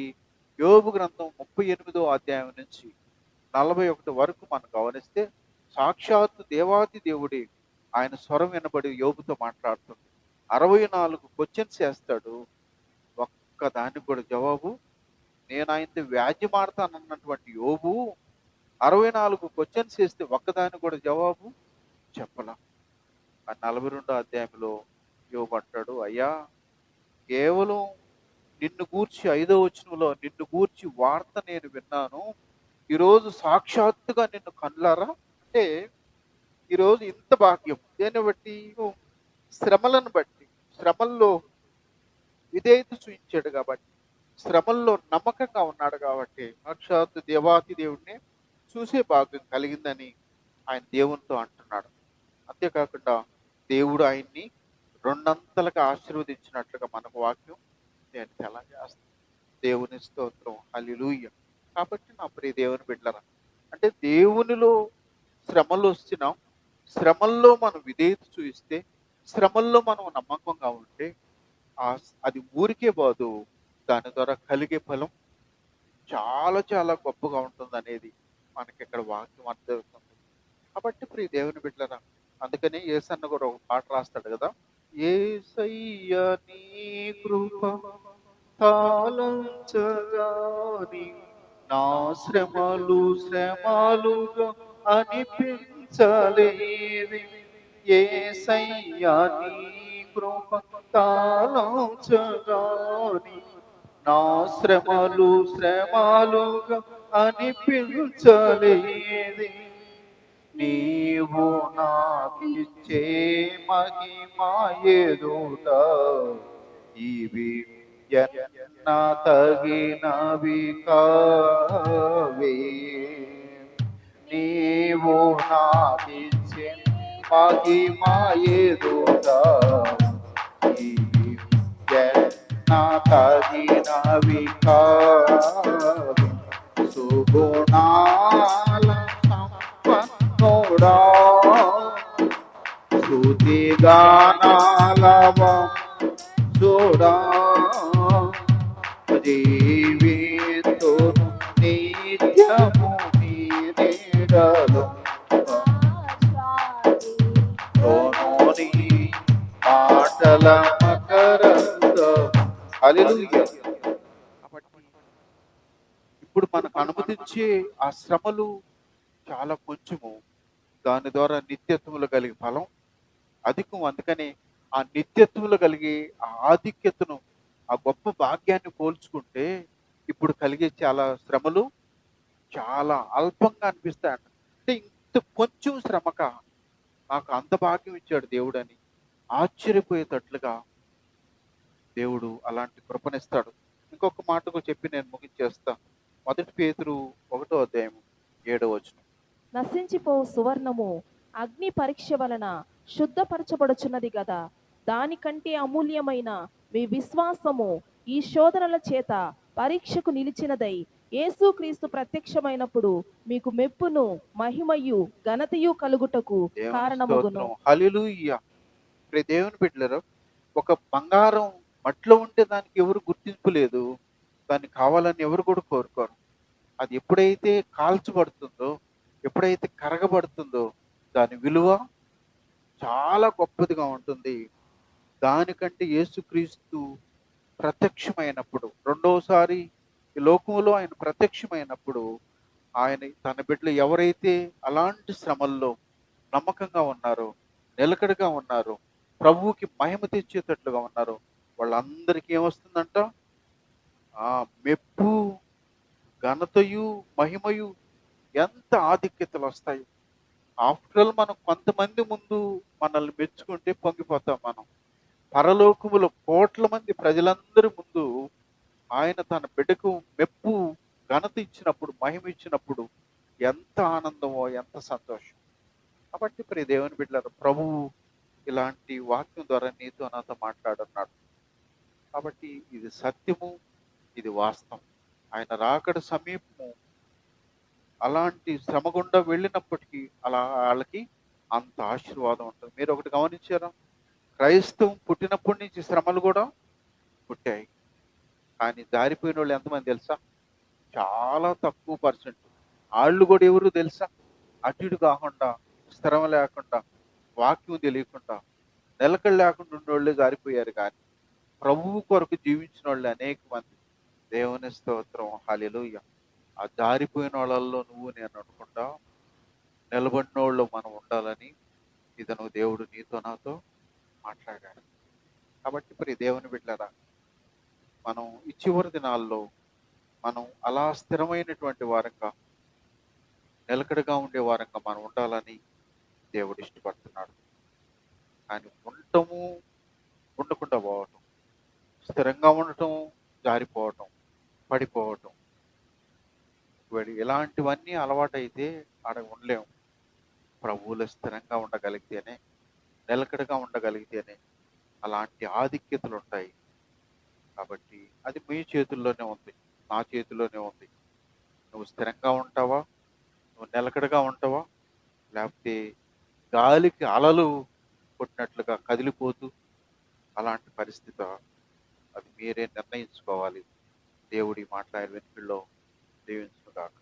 యోబు గ్రంథం 38వ అధ్యాయం నుంచి 41 వరకు మనం గమనిస్తే సాక్షాత్తు దేవాది దేవుడే ఆయన స్వరం వినబడి యోబుతో మాట్లాడుతుంది. 64 క్వశ్చన్స్ వేస్తాడు, ఒక్క దానికి కూడా జవాబు, నేను ఆయనతో వ్యాజ్యమాడతానన్నటువంటి యోబు 64 క్వశ్చన్స్ వేస్తే ఒక్కదానికి కూడా జవాబు చెప్పలా. ఆ 42వ అధ్యాయంలో యోబు అంటాడు, అయ్యా కేవలం నిన్ను గూర్చి 5వ వచనంలో నిన్ను గూర్చి వార్త నేను విన్నాను, ఈరోజు సాక్షాత్తుగా నిన్ను కళ్ళారా. అంటే ఈరోజు ఇంత భాగ్యం దేన్ని బట్టి? శ్రమలను బట్టి. శ్రమల్లో విధేయత చూపించాడు కాబట్టి, శ్రమల్లో నమ్మకంగా ఉన్నాడు కాబట్టి సాక్షాత్తు దేవాతి దేవుడిని చూసే భాగ్యం కలిగిందని ఆయన దేవునితో అంటున్నాడు. అంతేకాకుండా దేవుడు ఆయన్ని రెండంతలుగా ఆశీర్వదించినట్లుగా మనకు వాక్యం నేను తెలియజేస్తాను. దేవుని స్తోత్రం, హల్లెలూయా. కాబట్టి నా ప్రియ దేవుని బిడ్డలారా, అంటే దేవునిలో శ్రమలు వస్తున్నాం, శ్రమల్లో మనం విధేయత చూపిస్తే, శ్రమల్లో మనం నమ్మకంగా ఉంటే అది ఊరికే పోదు, దాని ద్వారా కలిగే ఫలం చాలా చాలా గొప్పగా ఉంటుంది అనేది మనకి ఇక్కడ వాక్యం అర్థమవుతుంది. కాబట్టి ప్రియ దేవుని బిడ్డలారా, అందుకని యేసన్న కూడా ఒక పాట రాస్తాడు కదా, యేసయ్య నీ కృప తాళంచగాని నా శ్రమలు శ్రమలుగా అనిపించలేవి, యేసయ్య నీ కృప తాళంచగాని నా శ్రమలు శ్రమలుగా అనిపించలేది, నీవు నాకిచ్చే మహిమా ఎదుట ఇవి ఎన్న తగినవి కావే, నీవు నాకిచ్చే మహిమా ఎదుట ఇవి ఎన్న తగినవి కావే, సుగుణాల సంపన్నుడా స్తుతి గానాల చూడా జీవితును నిత్యము నీ నీడలో నీ మాటల మకరందం. హల్లెలూయా. ఇప్పుడు మనకు అనుమతించే ఆ శ్రమలు చాలా కొంచెము, దాని ద్వారా నిత్యత్వములు కలిగే ఫలం అధికం. అందుకని ఆ నిత్యత్వములు కలిగి ఆ ఆధిక్యతను, ఆ గొప్ప భాగ్యాన్ని పోల్చుకుంటే ఇప్పుడు కలిగే చాలా శ్రమలు చాలా అల్పంగా అనిపిస్తాయి. అంటే ఇంత కొంచెం శ్రమక నాకు అంత భాగ్యం ఇచ్చాడు దేవుడని ఆశ్చర్యపోయేటట్లుగా దేవుడు అలాంటి కృపనిస్తాడు. ఇంకొక మాటకు చెప్పి నేను ముగించేస్తా. 1 పేతురు 1వ అధ్యాయం 7వ వచనం. నశించిపోవు సువర్ణము అగ్ని పరీక్ష వలన శుద్ధపరచబడుచున్నది గదా, దానికంటే అమూల్యమైన మీ విశ్వాసము ఈ శోధనల చేత పరీక్షకు నిలిచినదై యేసుక్రీస్తు ప్రత్యక్షమైనప్పుడు మీకు మెప్పును మహిమయు ఘనతయు కలుగుటకు కారణమగును. హల్లెలూయా. ప్రియ దేవుని బిడ్డలారా, ఒక బంగారం మట్టిలో ఉంటే దానికి ఎవరు గుర్తింపు లేదు, దాన్ని కావాలని ఎవరు కూడా కోరుకోరు. అది ఎప్పుడైతే కాల్చబడుతుందో, ఎప్పుడైతే కరగబడుతుందో దాని విలువ చాలా గొప్పదిగా ఉంటుంది. దానికంటే యేసుక్రీస్తు ప్రత్యక్షమైనప్పుడు, రెండోసారి ఈ లోకంలో ఆయన ప్రత్యక్షమైనప్పుడు, ఆయన తన బిడ్డలు ఎవరైతే అలాంటి శ్రమల్లో నమ్మకంగా ఉన్నారో, నిలకడగా ఉన్నారో, ప్రభువుకి మహిమ తెచ్చేటట్లుగా ఉన్నారో, వాళ్ళందరికీ ఏమొస్తుందంట? ఆ మెప్పు, ఘనతయు, మహిమయు, ఎంత ఆధిక్యతలు వస్తాయి. ఆఫ్టర్ ఆల్ మనం కొంతమంది ముందు మనల్ని మెచ్చుకుంటే పొంగిపోతాం మనం. పరలోకములో కోట్ల మంది ప్రజలందరి ముందు ఆయన తన బిడ్డకు మెప్పు, ఘనత ఇచ్చినప్పుడు, మహిమ ఇచ్చినప్పుడు ఎంత ఆనందమో, ఎంత సంతోషం. కాబట్టి ప్రియ దేవుని బిడ్డలారా, ప్రభువు ఇలాంటి వాక్యం ద్వారా నీతో నాతో మాట్లాడున్నాడు. కాబట్టి ఇది సత్యము, ఇది వాస్తవం. ఆయన రాకడ సమీపము. అలాంటి శ్రమ గుండా వెళ్ళినప్పటికీ అలా వాళ్ళకి అంత ఆశీర్వాదం ఉంటుంది. మీరు ఒకటి గమనించారా? క్రైస్తవం పుట్టినప్పటి నుంచి శ్రమలు కూడా పుట్టాయి. కానీ జారిపోయిన వాళ్ళు ఎంతమంది తెలుసా? చాలా తక్కువ పర్సెంట్. వాళ్ళు కూడా ఎవరు తెలుసా? అటు ఇటు కాకుండా, స్థిరం లేకుండా, వాక్యం తెలియకుండా, నిలకడ లేకుండా ఉన్నోళ్ళే జారిపోయారు. కానీ ప్రభువు కొరకు జీవించిన వాళ్ళు అనేక మంది. దేవుని స్తోత్రం, హల్లెలూయా. ఆ జారిపోయిన వాళ్ళల్లో నువ్వు నేను అనుకుంటా నిలబడిన వాళ్ళు మనం ఉండాలని ఇతను దేవుడు నీతో నాతో మాట్లాడాడు. కాబట్టి ప్రియ దేవుని బిడ్డలారా, మనం ఈ చివరి దినాల్లో మనం అలా స్థిరమైనటువంటి వారంగా, నిలకడగా ఉండే వారంగా మనం ఉండాలని దేవుడు ఇష్టపడుతున్నాడు. కానీ ఉండటము, ఉండకుండా పోవటం, స్థిరంగా ఉండటం, జారిపోవటం, పడిపోవటం, ఇలాంటివన్నీ అలవాటైతే ఆడ ఉండలేము. ప్రభువులో స్థిరంగా ఉండగలిగితేనే, నిలకడగా ఉండగలిగితేనే అలాంటి ఆధిక్యతలు ఉంటాయి. కాబట్టి అది మీ చేతుల్లోనే ఉంది, నా చేతిలోనే ఉంది. నువ్వు స్థిరంగా ఉంటావా? నువ్వు నిలకడగా ఉంటావా? లేకపోతే గాలికి అలలు కొట్టినట్లుగా కదిలిపోతూ అలాంటి పరిస్థితి? అది మీరే నిర్ణయించుకోవాలి. దేవుడి మాట్లాడే వెనుకల్లో దీవించుగాక.